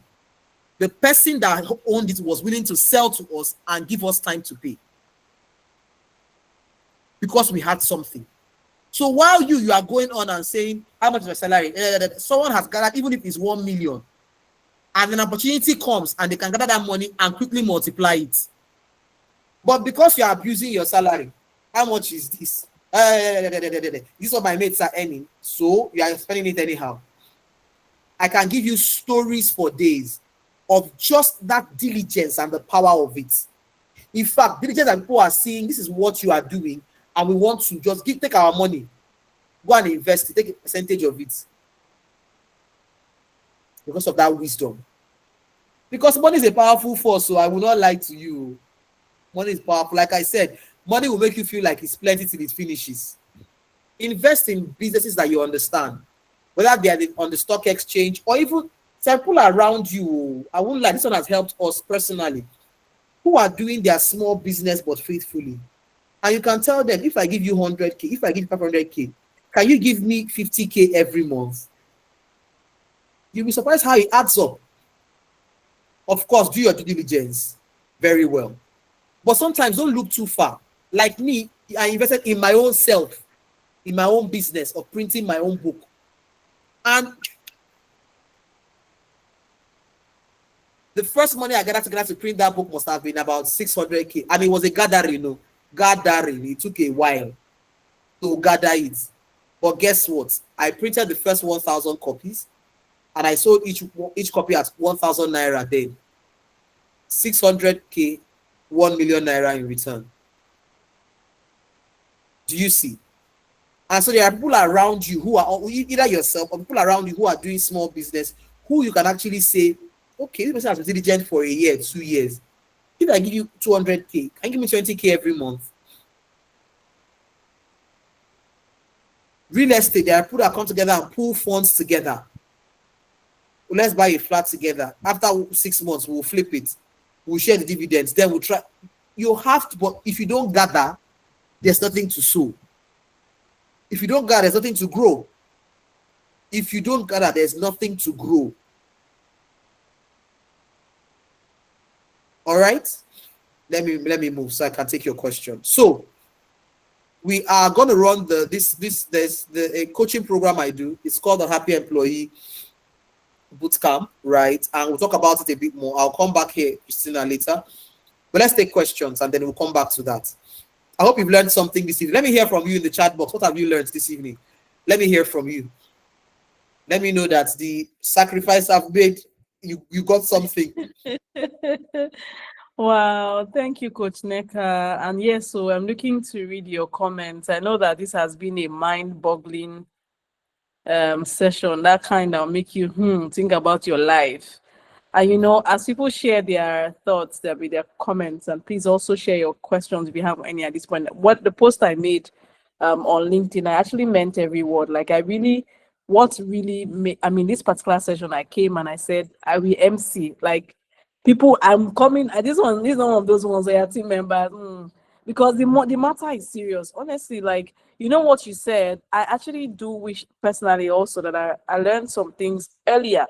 the person that owned it was willing to sell to us and give us time to pay. Because we had something. So while you are going on and saying, how much is my salary? Someone has gathered, even if it's 1 million, and an opportunity comes and they can gather that money and quickly multiply it. But because you are abusing your salary, how much is this? This is what my mates are earning, so you are spending it anyhow. I can give you stories for days of just that diligence and the power of it. In fact, diligence and people are seeing this is what you are doing, and we want to just take our money, go and invest it, take a percentage of it. Because of that wisdom. Because money is a powerful force, so I will not lie to you. Money is powerful. Like I said, money will make you feel like it's plenty till it finishes. Invest in businesses that you understand, whether they are on the stock exchange or even people around you. I won't lie, this one has helped us personally, who are doing their small business but faithfully. And you can tell them, if I give you 100K, if I give you 500K, can you give me 50K every month? You'll be surprised how it adds up. Of course, do your due diligence very well. But sometimes don't look too far. Like me, I invested in my own self, in my own business of printing my own book. And the first money I got to print that book must have been about 600K. And it was a gathering, gathering. It took a while to gather it. But guess what? I printed the first 1,000 copies. And I sold each copy at 1,000 naira then. 600K, 1 million naira in return. Do you see? And so there are people around you who are either yourself or people around you who are doing small business, who you can actually say, okay, this person has been diligent for a year, 2 years. If I give you 200K, can you give me 20K every month? Real estate, there are people that come together and pull funds together. Let's buy a flat together. After 6 months, we'll flip it. We'll share the dividends. Then we'll try. You have to, but if you don't gather, there's nothing to sow. If you don't gather, there's nothing to grow. If you don't gather, there's nothing to grow. All right? Let me move so I can take your question. So we are going to run there's a coaching program I do. It's called the Happy Employee Bootcamp, right? And we'll talk about it a bit more. I'll come back here, Christina, later. But let's take questions and then we'll come back to that. I hope you've learned something this evening. Let me hear from you in the chat box. What have you learned this evening? Let me hear from you. Let me know that the sacrifice I've made, you got something. Wow, thank you, Coach Neka. And yes, so I'm looking to read your comments. I know that this has been a mind-boggling session that kind of make you think about your life. And as people share their thoughts, there'll be their comments, and please also share your questions if you have any at this point. What the post I made on LinkedIn, I actually meant every word. Like this particular session, I came and I said I will MC. Like people, I'm coming. This is one of those ones where team members. because the matter is serious. Honestly, like, you know what you said, I actually do wish personally also that I learned some things earlier,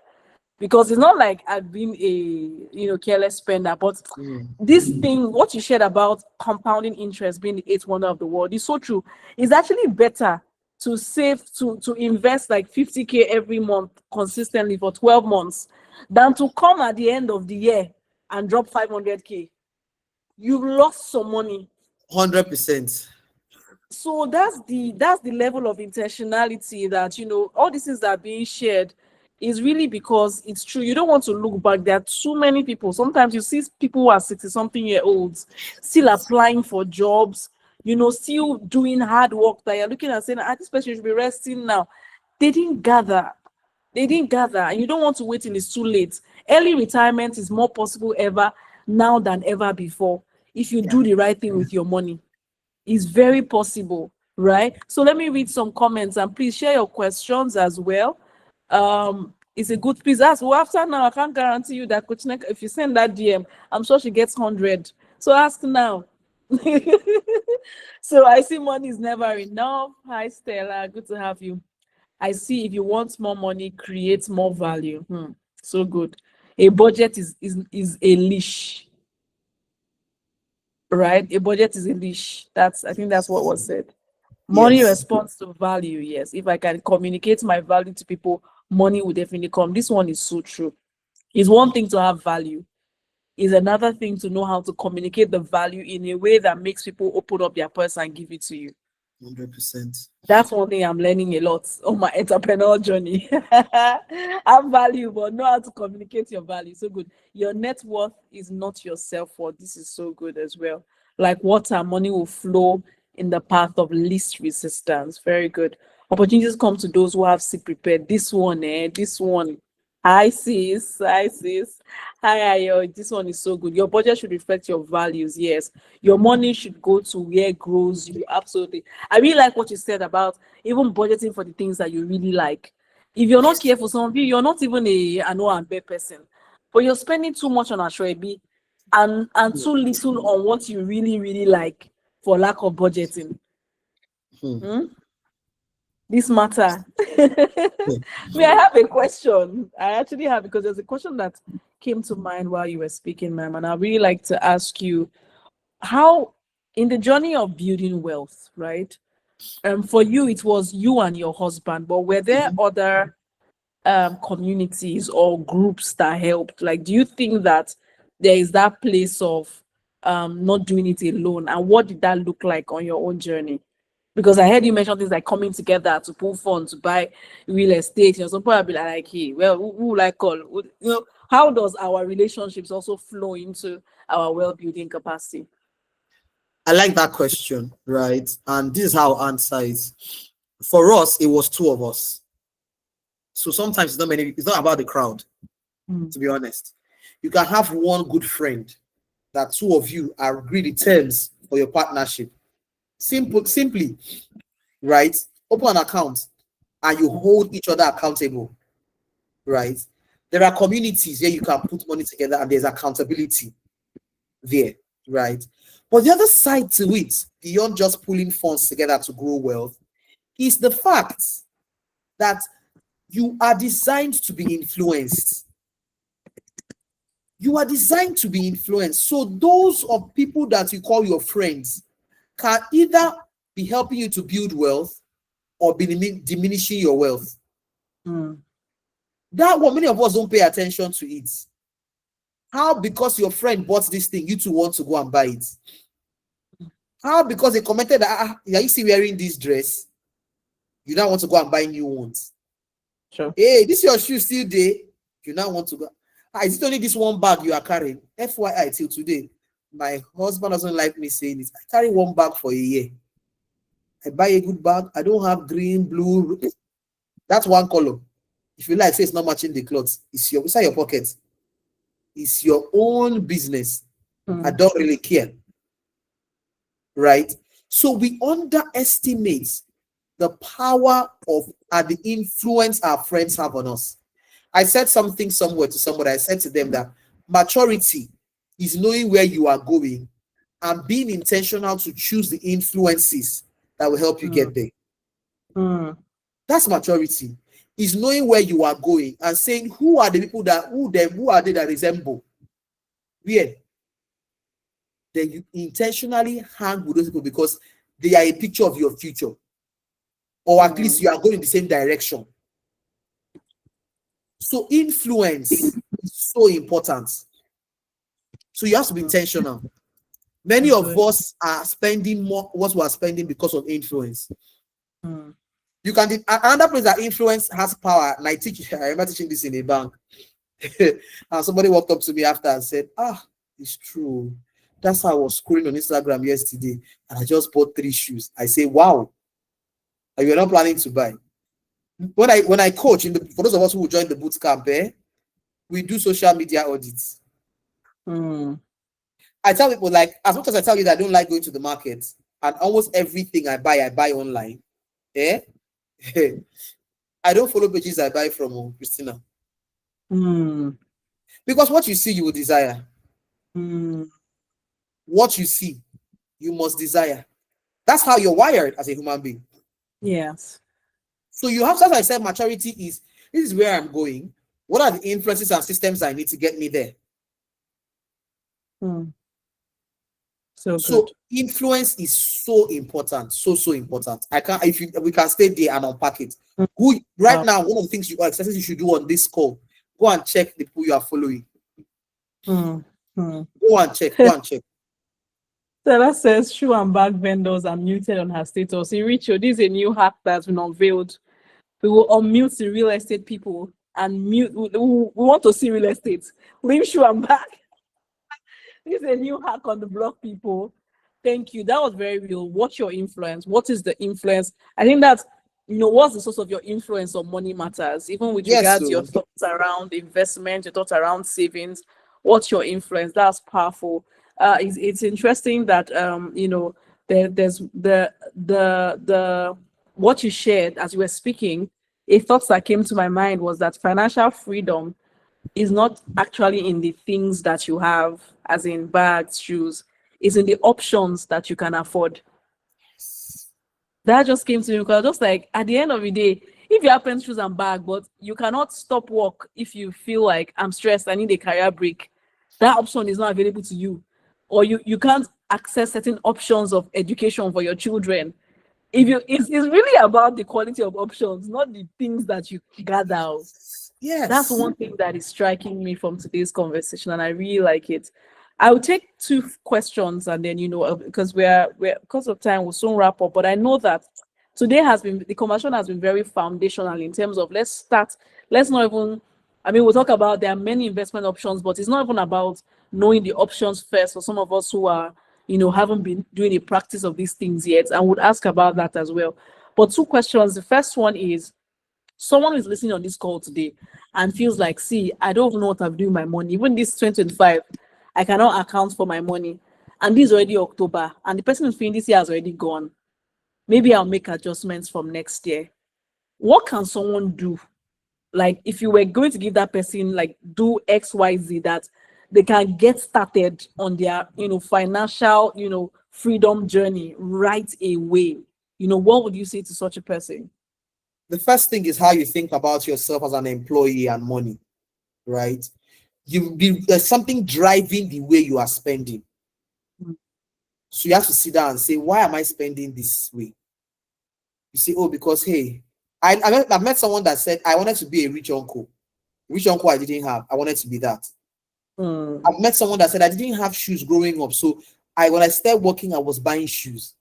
because it's not like I've been a careless spender, but Mm. this thing, what you shared about compounding interest being the eighth wonder of the world, is so true. It's actually better to save, to invest like 50K every month consistently for 12 months than to come at the end of the year and drop 500K. You've lost some money. 100%. So that's the level of intentionality that, all these things that are being shared is really because it's true. You don't want to look back. There are too many people. Sometimes you see people who are 60-something-year-olds still applying for jobs, still doing hard work, that you're looking and saying, this person should be resting now. They didn't gather. And you don't want to wait till it's too late. Early retirement is more possible ever now than ever before if you Yeah. do the right thing with your money. Is very possible, right? So let me read some comments, and please share your questions as well. It's a good, please ask. Well, after now, I can't guarantee you that Coach Nek, if you send that DM, I'm sure she gets 100. So ask now. So I see money is never enough. Hi Stella, good to have you. I see, if you want more money, create more value. So good. A budget is a leash, right? A budget is a leash. I think that's what was said. Money Yes. responds to value. Yes. If I can communicate my value to people, money will definitely come. This one is so true. It's one thing to have value. It's another thing to know how to communicate the value in a way that makes people open up their purse and give it to you. 100%. That's one thing I'm learning a lot on my entrepreneurial journey. Have value, but know how to communicate your value. So good. Your net worth is not your self-worth. This is so good as well. Like water, money will flow in the path of least resistance. Very good. Opportunities come to those who have sick prepared. This one, this one. Hi, sis. Hi, sis. Hi, Ayo. This one is so good. Your budget should reflect your values. Yes. Your money should go to where grows you. Absolutely. I really like what you said about even budgeting for the things that you really like. If you're not careful, some of you, you're not even an O and B person, but you're spending too much on Ashwebi and too little on what you really, really like for lack of budgeting. Hmm. This matter. Me, I have a question. I actually have, because there's a question that came to mind while you were speaking, ma'am, and I really like to ask you how, in the journey of building wealth, right? For you, it was you and your husband, but were there other communities or groups that helped? Like, do you think that there is that place of not doing it alone? And what did that look like on your own journey? Because I heard you mention things like coming together to pull funds to buy real estate. Some people will be like, hey, well, who like call? How does our relationships also flow into our well-building capacity? I like that question, right? And this is how I'll answer it. For us, it was two of us. So sometimes it's not about the crowd, to be honest. You can have one good friend that two of you are agree the terms for your partnership. Simply, right? Open an account and you hold each other accountable, right? There are communities where you can put money together and there's accountability there, right? But the other side to it, beyond just pulling funds together to grow wealth, is the fact that you are designed to be influenced. You are designed to be influenced. So those of people that you call your friends can either be helping you to build wealth or be diminishing your wealth. That what many of us don't pay attention to it. How because your friend bought this thing, you two want to go and buy it? How because they commented that, are you still wearing this dress? You now want to go and buy new ones. Sure. Hey, this your shoe still there? You now want to go. Is it only this one bag you are carrying? FYI, till today, my husband doesn't like me saying this. I carry one bag for a year. I buy a good bag. I don't have green, blue. That's one color. If you like, say it's not matching the clothes. It's inside your pocket. It's your own business. I don't really care. Right? So we underestimate the power of and the influence our friends have on us. I said something somewhere to somebody. I said to them that maturity is knowing where you are going and being intentional to choose the influences that will help you get there. That's maturity. Is knowing where you are going and saying who are the people that who are they that resemble. Where? Then you intentionally hang with those people because they are a picture of your future, or at least you are going in the same direction. So influence is so important. So you have to be intentional. Many of us are spending more what we are spending because of influence. You can another place that influence has power. And I remember teaching this in a bank. And somebody walked up to me after and said, it's true. That's how I was scrolling on Instagram yesterday, and I just bought 3 shoes. I say, wow. And you're not planning to buy. When I coach, for those of us who will join the boot camp, we do social media audits. I tell people, like, as much as I tell you that I don't like going to the market, and almost everything I buy online, I don't follow pages I buy from Christina. Because what you see, you will desire. What you see, you must desire. That's how you're wired as a human being. Yes. So you have, as I said, maturity is, this is where I'm going. What are the influences and systems I need to get me there? So influence is so important, so important. We can stay there and unpack it. Now, one of the things exercises you should do on this call, go and check the people you are following. Go and check. Stella says shoe and bag vendors are muted on her status. Iricho, this is a new hack that's been unveiled. We will unmute the real estate people and mute. We want to see real estate. Leave shoe and bag. This is a new hack on the block, people. Thank you. That was very real. What's your influence? What is the influence? I think that's, what's the source of your influence on money matters, even with regards to your thoughts around investment, your thoughts around savings. What's your influence? That's powerful. It's interesting that there's the what you shared as you were speaking. A thought that came to my mind was that financial freedom is not actually in the things that you have, as in bags, shoes. It's in the options that you can afford. That just came to me because just like at the end of the day, if you have pen, shoes, and bag, but you cannot stop work if you feel like I'm stressed, I need a career break, that option is not available to you. Or you can't access certain options of education for your children. It's really about the quality of options, not the things that you gather. Yes. That's one thing that is striking me from today's conversation, and I really like it. I will take 2 questions, and then because because of time, we'll soon wrap up. But I know that the conversation has been very foundational in terms of we'll talk about there are many investment options, but it's not even about knowing the options first for some of us who are, haven't been doing a practice of these things yet, and would ask about that as well. But 2 questions. The first one is, someone is listening on this call today and feels like, see, I don't know what I'm doing with my money. Even this 2025, I cannot account for my money. And this is already October, and the person who's feeling this year has already gone. Maybe I'll make adjustments from next year. What can someone do? Like, if you were going to give that person, like, do X, Y, Z, that they can get started on their, financial, freedom journey right away. What would you say to such a person? The first thing is how you think about yourself as an employee and money, right? There's something driving the way you are spending. So you have to sit down and say, why am I spending this way? You say, because, hey, I met someone that said, I wanted to be a rich uncle. Rich uncle I didn't have. I wanted to be that. I've met someone that said, I didn't have shoes growing up. So when I started working, I was buying shoes.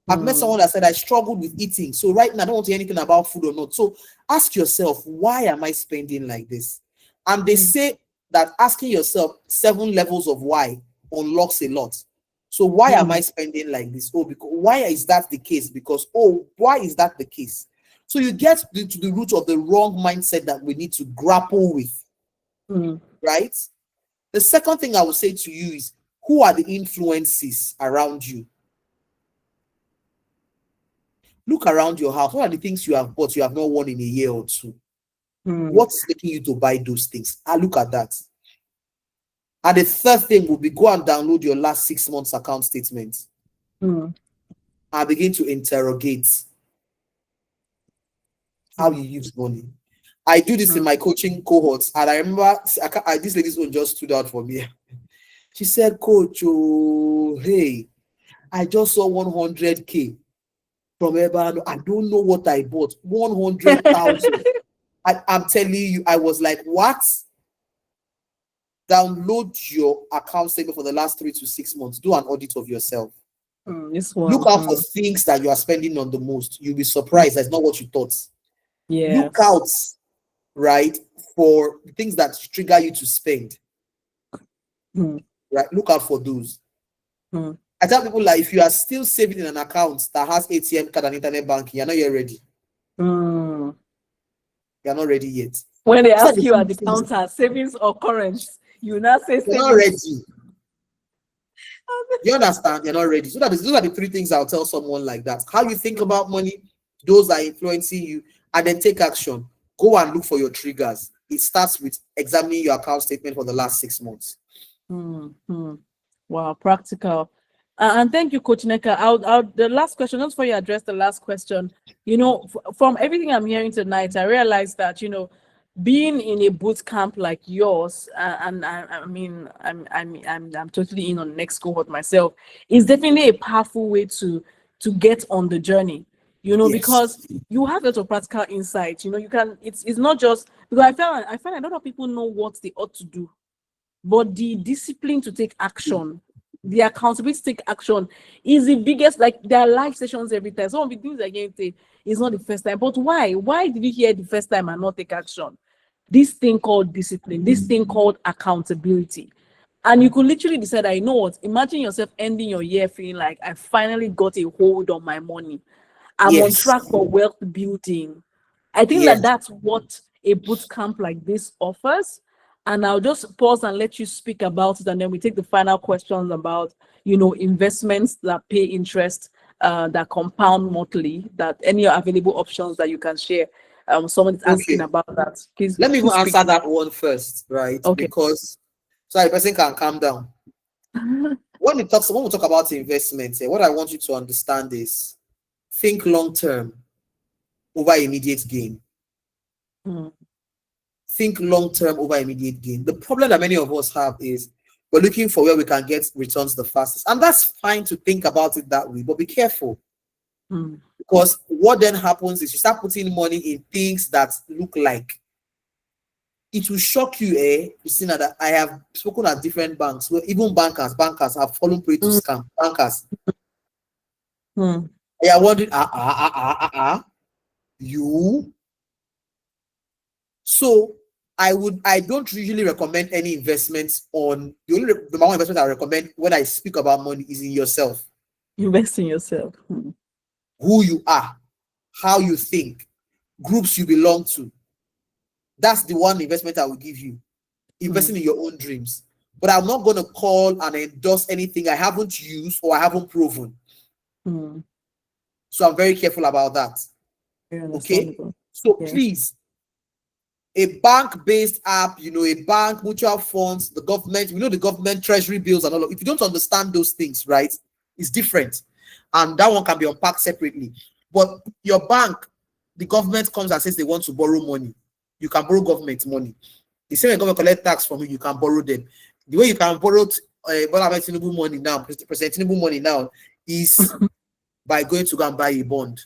I've met someone that said, I struggled with eating. So right now, I don't want to hear anything about food or not. So ask yourself, why am I spending like this? And they say that asking yourself 7 levels of why unlocks a lot. So why am I spending like this? Because why is that the case? Because, why is that the case? So you get to the root of the wrong mindset that we need to grapple with, right? The second thing I would say to you is, who are the influences around you? Look around your house. What are the things you have bought you have not worn in a year or 2? What's making you to buy those things? Look at that. And the third thing will be go and download your last 6 months account statement and begin to interrogate how you use money. I do this in my coaching cohorts, and I remember this lady's own just stood out for me. She said, Coach, oh, hey, I just saw 100K from Ebano. I don't know what I bought. 100,000. I'm telling you, I was like, what? Download your account statement for the last 3 to 6 months. Do an audit of yourself. Look out for things that you are spending on the most. You'll be surprised. That's not what you thought. Yeah. Look out, right, for things that trigger you to spend. Right? Look out for those. I tell people, like, if you are still saving in an account that has ATM card and internet banking, you're not yet ready. You're not ready yet. When they ask you at the counter, savings or current, you now say savings. You're not ready. You understand? You're not ready. So those are the 3 things I'll tell someone like that. How you think about money, those are influencing you, and then take action. Go and look for your triggers. It starts with examining your account statement for the last 6 months. Wow, practical. And thank you, Coach Neka. The last question, just before you address the last question, from everything I'm hearing tonight, I realized that, being in a boot camp like yours, and I mean, I'm totally in on next cohort myself, is definitely a powerful way to get on the journey. Yes. Because you have a lot of practical insight. You can. It's not just because I find a lot of people know what they ought to do, but the discipline to take action, the accountability to take action is the biggest. Like, there are live sessions every time. Some of the things again say it's not the first time, but why? Why did you hear the first time and not take action? This thing called discipline, this thing called accountability. And you could literally decide, I know what, imagine yourself ending your year feeling like I finally got a hold on my money. I'm on track for wealth building. I think that's what a boot camp like this offers. And I'll just pause and let you speak about it, and then we take the final questions about, investments that pay interest, that compound monthly, that any available options that you can share. Someone is asking about that. Please, let me go answer that one first, right? Okay. Because so a person can calm down. When we talk about investments, what I want you to understand is think long term over immediate gain. Think long term over immediate gain. The problem that many of us have is we're looking for where we can get returns the fastest. And that's fine to think about it that way, but be careful. Because what then happens is you start putting money in things that look like. It will shock you, Christina, that I have spoken at different banks where even bankers have fallen prey to scam. Bankers. They are wondering, you. So I don't usually recommend any investments on the one investment I recommend when I speak about money is in yourself. Invest in yourself. Who you are, how you think, groups you belong to. That's the one investment I will give you. Investing in your own dreams. But I'm not going to call and endorse anything I haven't used or I haven't proven. So I'm very careful about that. Okay? So please, a bank-based app, a bank, mutual funds, the government, the government treasury bills and all of. If you don't understand those things, right, it's different. And that one can be unpacked separately. But your bank, the government comes and says they want to borrow money. You can borrow government money. The same way government collect tax from you can borrow them. The way you can borrow Tinubu money now, President Tinubu money now, is by going to go and buy a bond,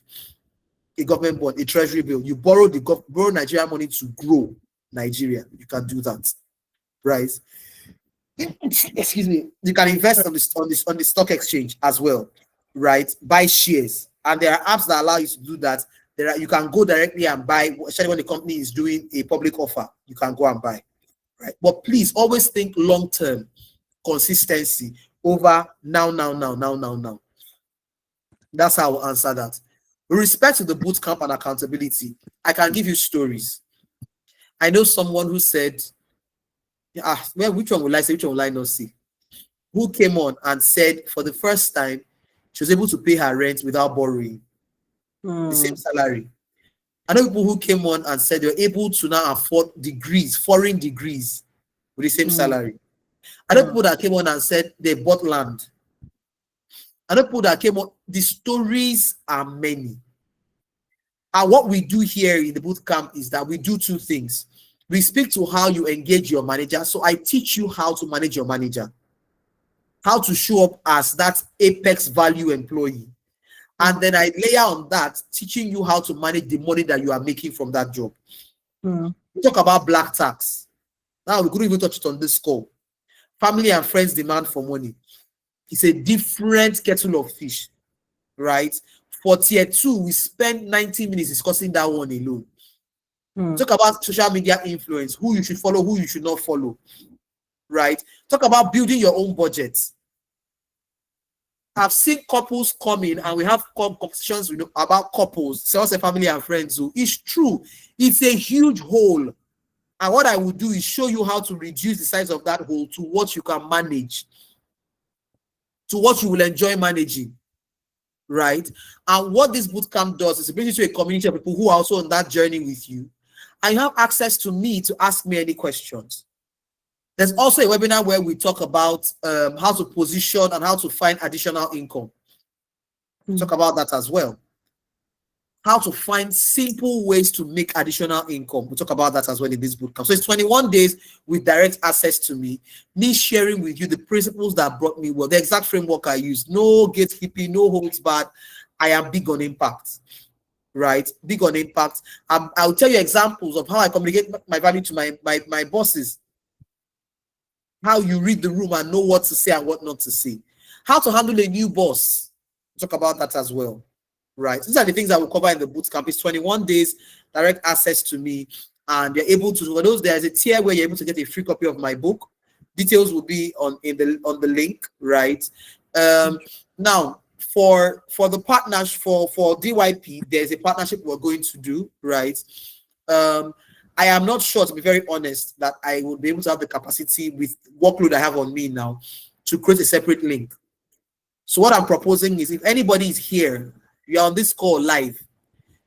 a government bond, a treasury bill. You borrow Nigeria money to grow Nigeria. You can do that, right? Excuse me. You can invest on the stock exchange as well, right? Buy shares, and there are apps that allow you to do that. You can go directly and buy, especially when the company is doing a public offer. You can go and buy, right? But please always think long term, consistency over now. That's how I will answer that. With respect to the boot camp and accountability, I can give you stories. I know someone who said, which one will I say, which one will I not see? Who came on and said for the first time she was able to pay her rent without borrowing the same salary. I know people who came on and said they're able to now afford foreign degrees with the same salary. I know people that came on and said they bought land. I know people that came on. The stories are many. And what we do here in the boot camp is that we do two things. We speak to how you engage your manager. So I teach you how to manage your manager, how to show up as that apex value employee. And then I layer on that, teaching you how to manage the money that you are making from that job. We talk about black tax. Now, we couldn't even touch it on this call. Family and friends demand for money. It's a different kettle of fish, right? For tier 2, we spend 90 minutes discussing that one alone. Talk about social media influence, who you should follow, who you should not follow, right? Talk about building your own budget. I've seen couples come in and we have conversations about couples, sales and family and friends. So it's true. It's a huge hole. And what I will do is show you how to reduce the size of that hole to what you can manage, to what you will enjoy managing, right? And what this bootcamp does is it brings you to a community of people who are also on that journey with you. And you have access to me to ask me any questions. There's also a webinar where we talk about how to position and how to find additional income. Talk about that as well. How to find simple ways to make additional income. We'll talk about that as well in this bootcamp. So it's 21 days with direct access to me sharing with you the principles that brought me well, the exact framework I use. No gatekeeping, no holds barred. I am big on impact, right? Big on impact. I'll tell you examples of how I communicate my value to my bosses. How you read the room and know what to say and what not to say. How to handle a new boss. We'll talk about that as well. Right. These are the things that we'll cover in the bootcamp. It's 21 days, direct access to me, and you're able to, for those, there's a tier where you're able to get a free copy of my book. Details will be on the link, right? Now for the partners for DYP, there's a partnership we're going to do, right? I am not sure, to be very honest, that I will be able to have the capacity with workload I have on me now to create a separate link. So what I'm proposing is, if anybody is here, you're on this call live,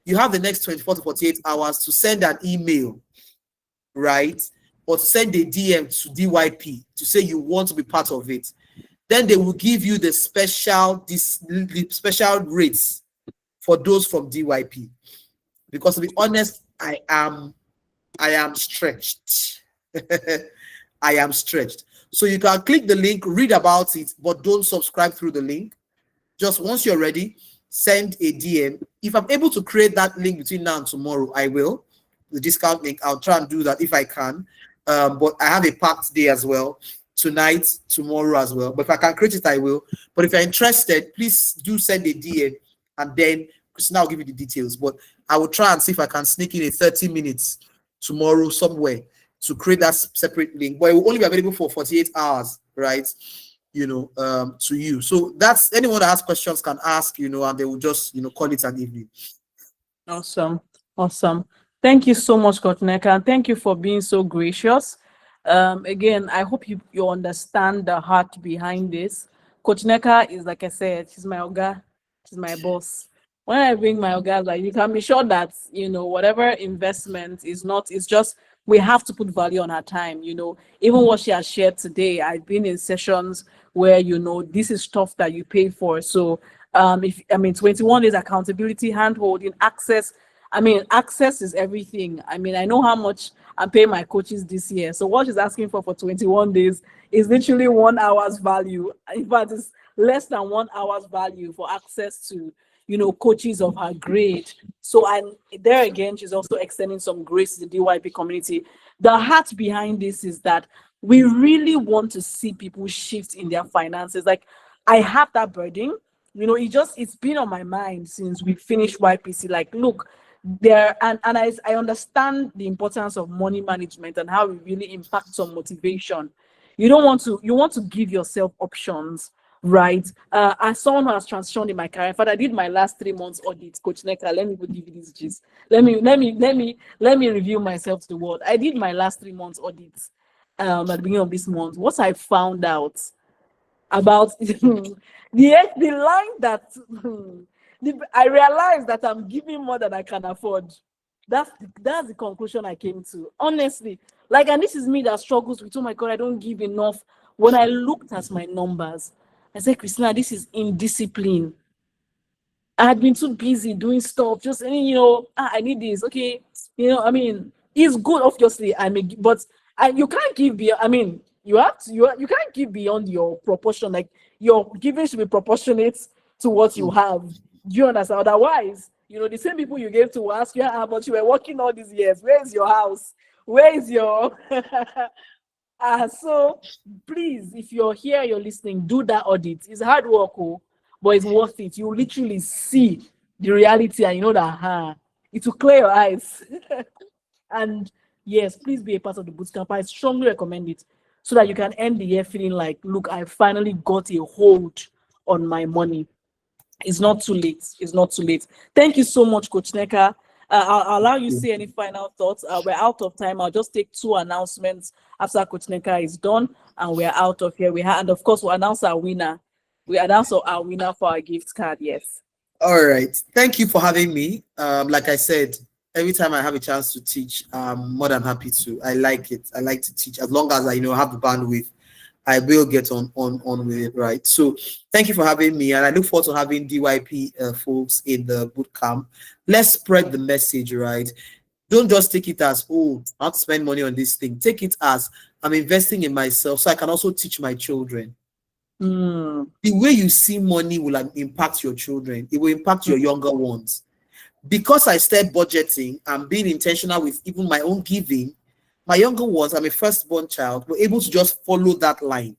you have the next 24 to 48 hours to send an email, right? Or send a DM to DYP to say you want to be part of it. Then they will give you the special rates for those from DYP. Because to be honest, I am stretched. I am stretched. So you can click the link, read about it, but don't subscribe through the link. Just once you're ready, send a DM. If I'm able to create that link between now and tomorrow, I will. The discount link, I'll try and do that if I can. But I have a packed day as well. Tonight, tomorrow as well. But if I can create it, I will. But if you're interested, please do send a DM. And then Christina will give you the details. But I will try and see if I can sneak in a 30 minutes tomorrow somewhere to create that separate link. But it will only be available for 48 hours, right? To you. So that's, anyone that has questions can ask, and they will just, call it an evening. Awesome. Thank you so much, Coach Neka, and thank you for being so gracious. Again, I hope you understand the heart behind this. Coach Neka is, like I said, she's my oga, she's my boss. When I bring my oga, like, you can be sure that, whatever investment is not, it's just, we have to put value on her time. Even what she has shared today, I've been in sessions where, this is stuff that you pay for. So 21 days accountability, hand-holding, access. Access is everything. I know how much I'm paying my coaches this year. So what she's asking for 21 days is literally 1 hour's value. In fact, it's less than 1 hour's value for access to, coaches of her grade. So, and there again, she's also extending some grace to the DYP community. The heart behind this is that we really want to see people shift in their finances. Like, I have that burden, it's been on my mind since we finished YPC. Like, look, I understand the importance of money management and how it really impacts on motivation. You want to give yourself options, right? As someone who has transitioned in my career, in fact, I did my last 3 months audit, Coach Neka. Let me give you this gist. Let me review myself to the world. I did my last 3 months audit at the beginning of this month. What I found out about the line that I realized that I'm giving more than I can afford. That's the conclusion I came to. Honestly, and this is me that struggles with, oh my God, I don't give enough. When I looked at my numbers, I said, Christina, this is indiscipline. I had been too busy doing stuff, just I need this. Okay, I mean, it's good, obviously. I mean, but you can't give beyond. I mean, you can't give beyond your proportion. Like your giving should be proportionate to what you have. Do you understand? Otherwise, the same people you gave to will ask you how much you were working all these years. Where is your house? Where is your so please, if you're here, you're listening, do that audit. It's hard work, but it's worth it. You literally see the reality and you know that it will clear your eyes. And yes, please be a part of the bootcamp. I strongly recommend it so that you can end the year feeling like, look, I finally got a hold on my money. It's not too late. It's not too late. Thank you so much, Coach Neka. I'll allow you to say any final thoughts. We're out of time. I'll just take 2 announcements after Coach Neka is done, and we're out of here. And of course, we'll announce our winner. We announce our winner for our gift card. Yes. All right. Thank you for having me. Like I said, every time I have a chance to teach, I'm more than happy to. I like it. I like to teach as long as I have the bandwidth. I will get on with it, right? So thank you for having me, and I look forward to having DYP folks in the bootcamp. Let's spread the message, right? Don't just take it as, oh, I have to spend money on this thing. Take it as, I'm investing in myself so I can also teach my children. The way you see money will impact your children. It will impact your younger ones. Because I started budgeting and being intentional with even my own giving, my younger ones, I'm a firstborn child, were able to just follow that line.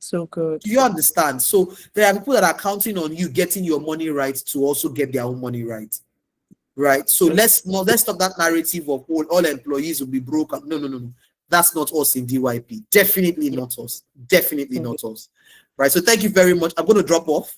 So good. Do you understand? So there are people that are counting on you getting your money right to also get their own money right. Right. So let's stop that narrative of all employees will be broke. No. That's not us in DYP. Definitely not us. Definitely not us. Right. So thank you very much. I'm going to drop off.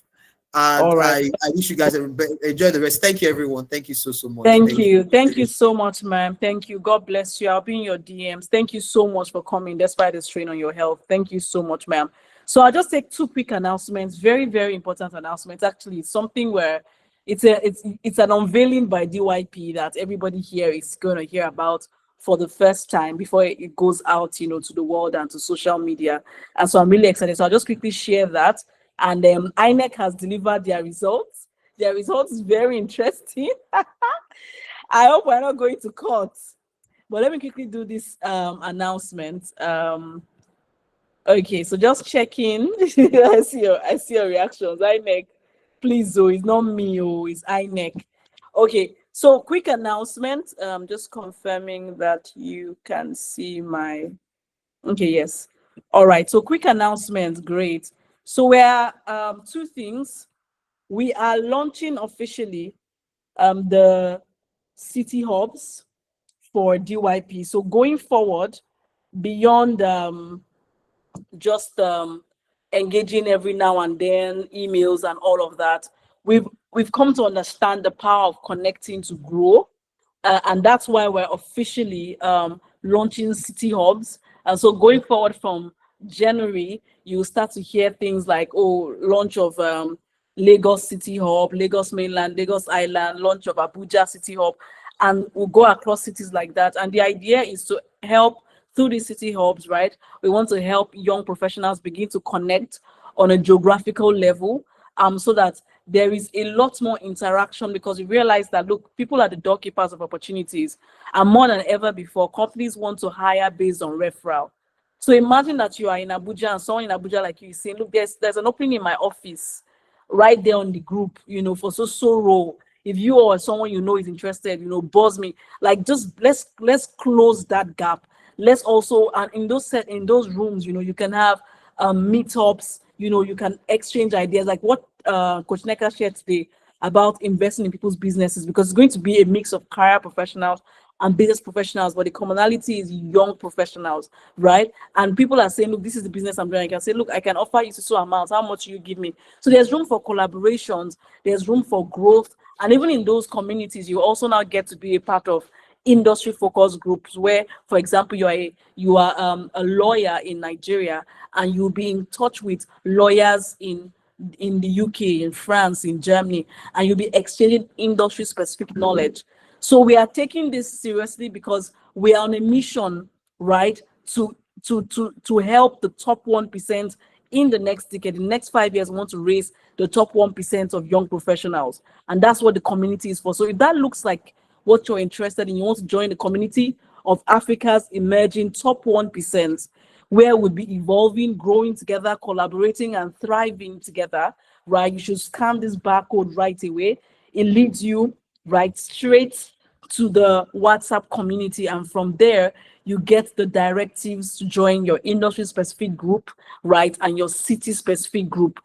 And all right. I wish you guys enjoy the rest. Thank you, everyone. Thank you so much. Thank you. Thank you so much, ma'am. Thank you. God bless you. I'll be in your DMs. Thank you so much for coming despite the strain on your health. Thank you so much, ma'am. So I'll just take 2 quick announcements. Very, very important announcements. Actually, it's something where it's an unveiling by DYP that everybody here is going to hear about for the first time before it goes out, to the world and to social media. And so I'm really excited. So I'll just quickly share that. And INEC has delivered their results. Their results is very interesting. I hope we're not going to court. But let me quickly do this announcement. Okay, so just checking. I see your reactions. INEC, please, it's not me, it's INEC. Okay, so quick announcement. Just confirming that you can see my. Okay, yes. All right. So quick announcement. Great. So we're 2 things. We are launching officially the city hubs for DYP. So going forward, beyond just engaging every now and then, emails and all of that, we've come to understand the power of connecting to grow, and that's why we're officially launching city hubs. And so going forward from January, you start to hear things like, launch of Lagos City Hub, Lagos Mainland, Lagos Island, launch of Abuja City Hub, and we'll go across cities like that. And the idea is to help through these city hubs, right? We want to help young professionals begin to connect on a geographical level, so that there is a lot more interaction, because we realize that, look, people are the doorkeepers of opportunities, and more than ever before, companies want to hire based on referral. So imagine that you are in Abuja and someone in Abuja like you is saying, look, there's an opening in my office right there on the group, for so role. If you or someone is interested, buzz me. Like, just let's close that gap. Let's also, and in those rooms, you can have meetups, you can exchange ideas like what Coach Neka shared today about investing in people's businesses, because it's going to be a mix of career professionals and business professionals, but the commonality is young professionals, right? And people are saying, look, this is the business I'm doing. I can say, look, I can offer you so amounts. How much you give me? So there's room for collaborations. There's room for growth. And even in those communities, you also now get to be a part of industry focused groups where, for example, you are a lawyer in Nigeria, and you'll be in touch with lawyers in the UK, in France, in Germany, and you'll be exchanging industry specific knowledge. So we are taking this seriously because we are on a mission, right, to to help the top 1% in the next decade. In the next 5 years, we want to raise the top 1% of young professionals. And that's what the community is for. So if that looks like what you're interested in, you want to join the community of Africa's emerging top 1%, where we'll be evolving, growing together, collaborating, and thriving together, right? You should scan this barcode right away. It leads you right straight to the WhatsApp community. And from there, you get the directives to join your industry specific group, right? And your city specific group.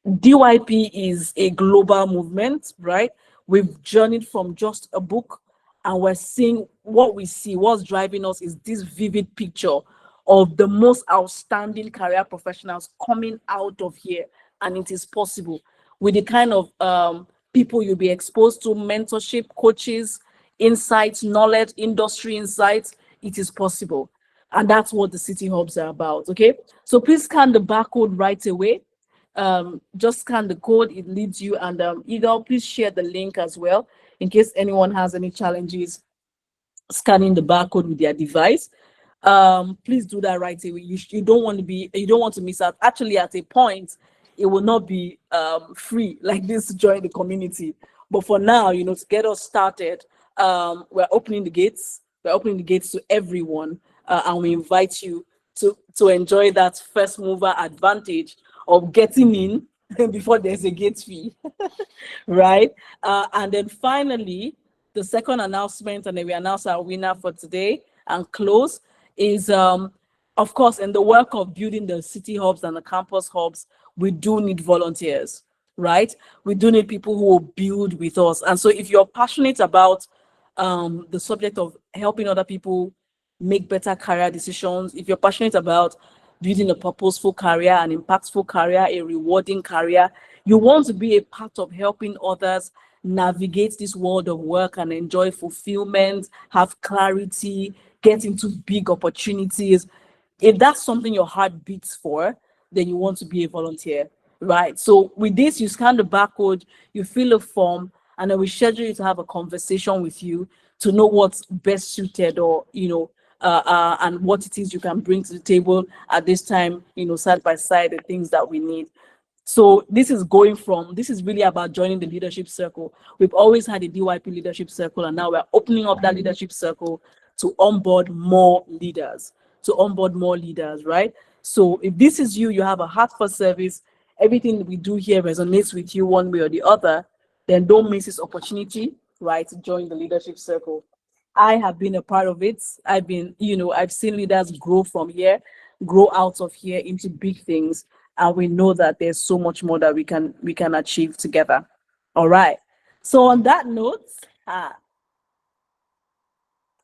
DYP is a global movement, right? We've journeyed from just a book, and we're seeing what we see. What's driving us is this vivid picture of the most outstanding career professionals coming out of here. And it is possible with the kind of people you'll be exposed to, mentorship, coaches, insights, knowledge, industry insights. It is possible. And that's what the city hubs are about. Okay. So please scan the barcode right away. Just scan the code, it leads you. And Eagle, please share the link as well in case anyone has any challenges scanning the barcode with their device. Please do that right away. You don't want to miss out. Actually, at a point, it will not be free like this to join the community. But for now, to get us started, we're opening the gates. We're opening the gates to everyone, and we invite you to enjoy that first mover advantage of getting in before there's a gate fee, right? And then finally, the second announcement, and then we announce our winner for today and close, is of course, in the work of building the city hubs and the campus hubs, we do need volunteers, right? We do need people who will build with us. And so if you're passionate about the subject of helping other people make better career decisions, if you're passionate about building a purposeful career, an impactful career, a rewarding career, you want to be a part of helping others navigate this world of work and enjoy fulfillment, have clarity, get into big opportunities. If that's something your heart beats for, then you want to be a volunteer, right? So with this, you scan the barcode, you fill a form, and then we schedule you to have a conversation with you to know what's best suited, or and what it is you can bring to the table at this time, side by side, the things that we need. So this is really about joining the leadership circle. We've always had a DYP leadership circle, and now we're opening up that leadership circle to onboard more leaders, right? So if this is you have a heart for service, everything we do here resonates with you one way or the other, then don't miss this opportunity, right, to join the leadership circle. I have been a part of it. I've seen leaders grow from here, grow out of here into big things. And we know that there's so much more that we can achieve together. All right. So on that note,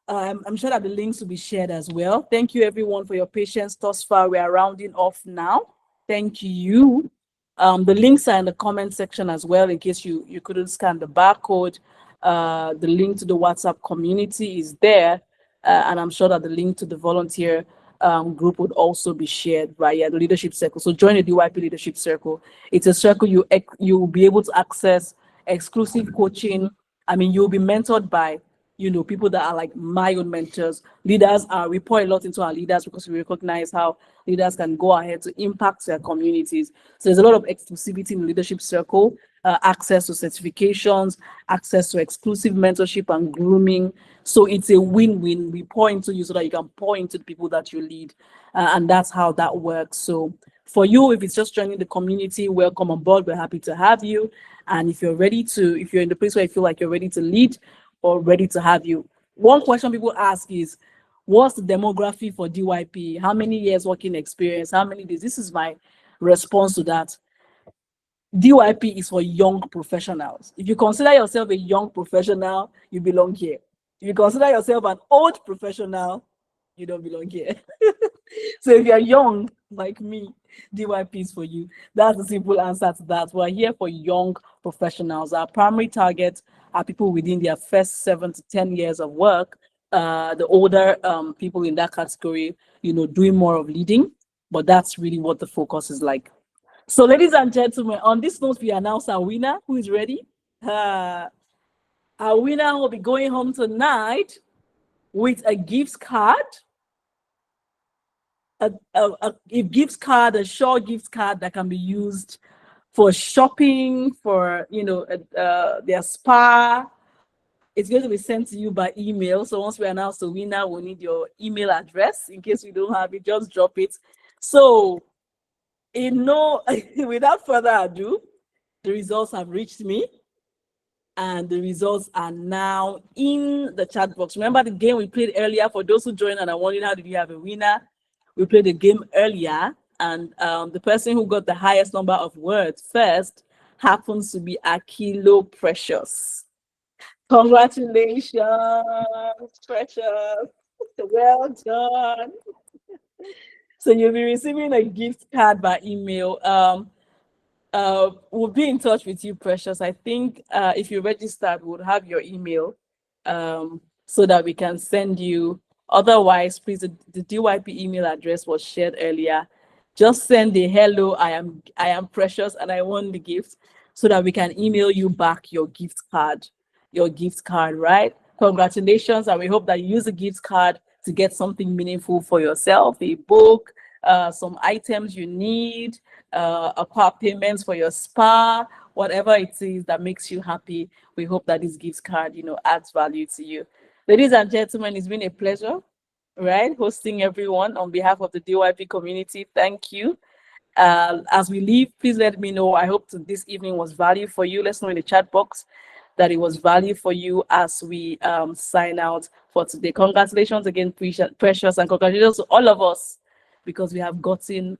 I'm sure that the links will be shared as well. Thank you everyone for your patience thus far. We are rounding off now. Thank you. The links are in the comment section as well, in case you couldn't scan the barcode. The link to the WhatsApp community is there, and I'm sure that the link to the volunteer group would also be shared via the leadership circle. So join the DYP leadership circle. It's a circle you will be able to access exclusive coaching. I mean, you'll be mentored by people that are like my own mentors. Leaders we pour a lot into our leaders because we recognize how leaders can go ahead to impact their communities. So there's a lot of exclusivity in the leadership circle, access to certifications, access to exclusive mentorship and grooming. So it's a win-win. We pour into you so that you can pour into the people that you lead. And that's how that works. So for you, if it's just joining the community, welcome on board. We're happy to have you. And if you're in the place where you feel like you're ready to lead or ready to have you, one question people ask is, what's the demography for DYP? How many years working experience? How many days? This is my response to that. DYP is for young professionals. If you consider yourself a young professional, you belong here. If you consider yourself an old professional, you don't belong here. So if you're young like me, DYP is for you. That's the simple answer to that. We're here for young professionals. Our primary target are people within their first 7 to 10 years of work. The older people in that category, doing more of leading, but that's really what the focus is like. So ladies and gentlemen, on this note, we announce our winner. Who is ready? Our winner will be going home tonight with a gift card a gift card, a short gift card that can be used for shopping, for their spa. It's going to be sent to you by email. So once we announce the winner, we'll need your email address. In case we don't have it, just drop it. So, without further ado, the results have reached me, and the results are now in the chat box. Remember the game we played earlier? For those who joined and are wondering how did we have a winner, we played the game earlier, and the person who got the highest number of words first happens to be Akilo Precious. Congratulations, Precious. Well done. So you'll be receiving a gift card by email. We'll be in touch with you, Precious. I think if you registered, we'll have your email so that we can send you. Otherwise, please, the DYP email address was shared earlier. Just send a hello, I am Precious and I won the gift, so that we can email you back your gift card, right? Congratulations, and we hope that you use the gift card to get something meaningful for yourself, a book, some items you need, a part payments for your spa, whatever it is that makes you happy. We hope that this gift card, adds value to you. Ladies and gentlemen, it's been a pleasure, right, hosting everyone on behalf of the DYP community. Thank you. As we leave, please let me know. I hope that this evening was value for you. Let's know in the chat box that it was value for you as we sign out for today. Congratulations again, Precious, and congratulations to all of us, because we have gotten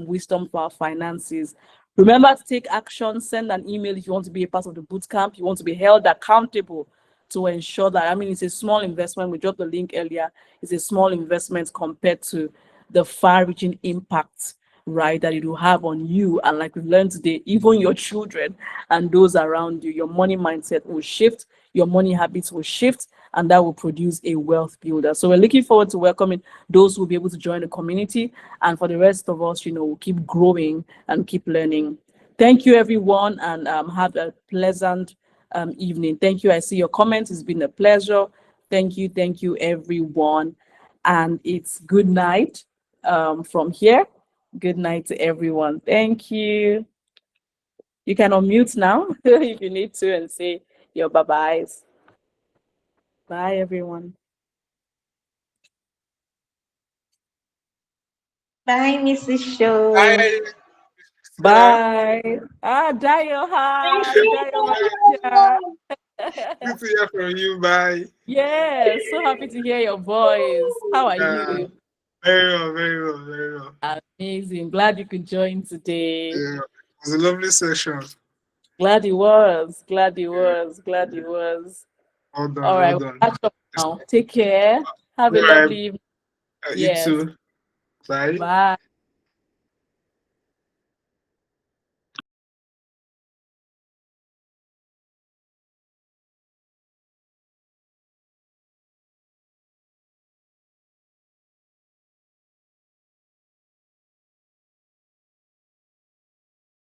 wisdom for our finances. Remember to take action. Send an email if you want to be a part of the bootcamp. You want to be held accountable to ensure that, it's a small investment. We dropped the link earlier. It's a small investment compared to the far-reaching impact, right, that it will have on you. And like we've learned today, even your children and those around you, your money mindset will shift, your money habits will shift, and that will produce a wealth builder. So we're looking forward to welcoming those who will be able to join the community. And for the rest of us, we'll keep growing and keep learning. Thank you, everyone, and have a pleasant evening. Thank you. I see your comments. It's been a pleasure. Thank you, everyone. And it's good night from here. Good night to everyone. Thank you. You can unmute now if you need to and say your bye-byes. Bye, everyone. Bye, Mrs. Show. Bye. Bye. Dayo, hi. Thank you. Dayo, my teacher. Good to hear from you. Bye. Yeah, so happy to hear your voice. How are you? Very well, very well, very well. Amazing. Glad you could join today. Yeah, it was a lovely session. Glad it was. Glad it was. Glad it was. Well done, All right, well done. catch up now. Take care. Have a All right. lovely evening. You Yes. too. Bye. Bye.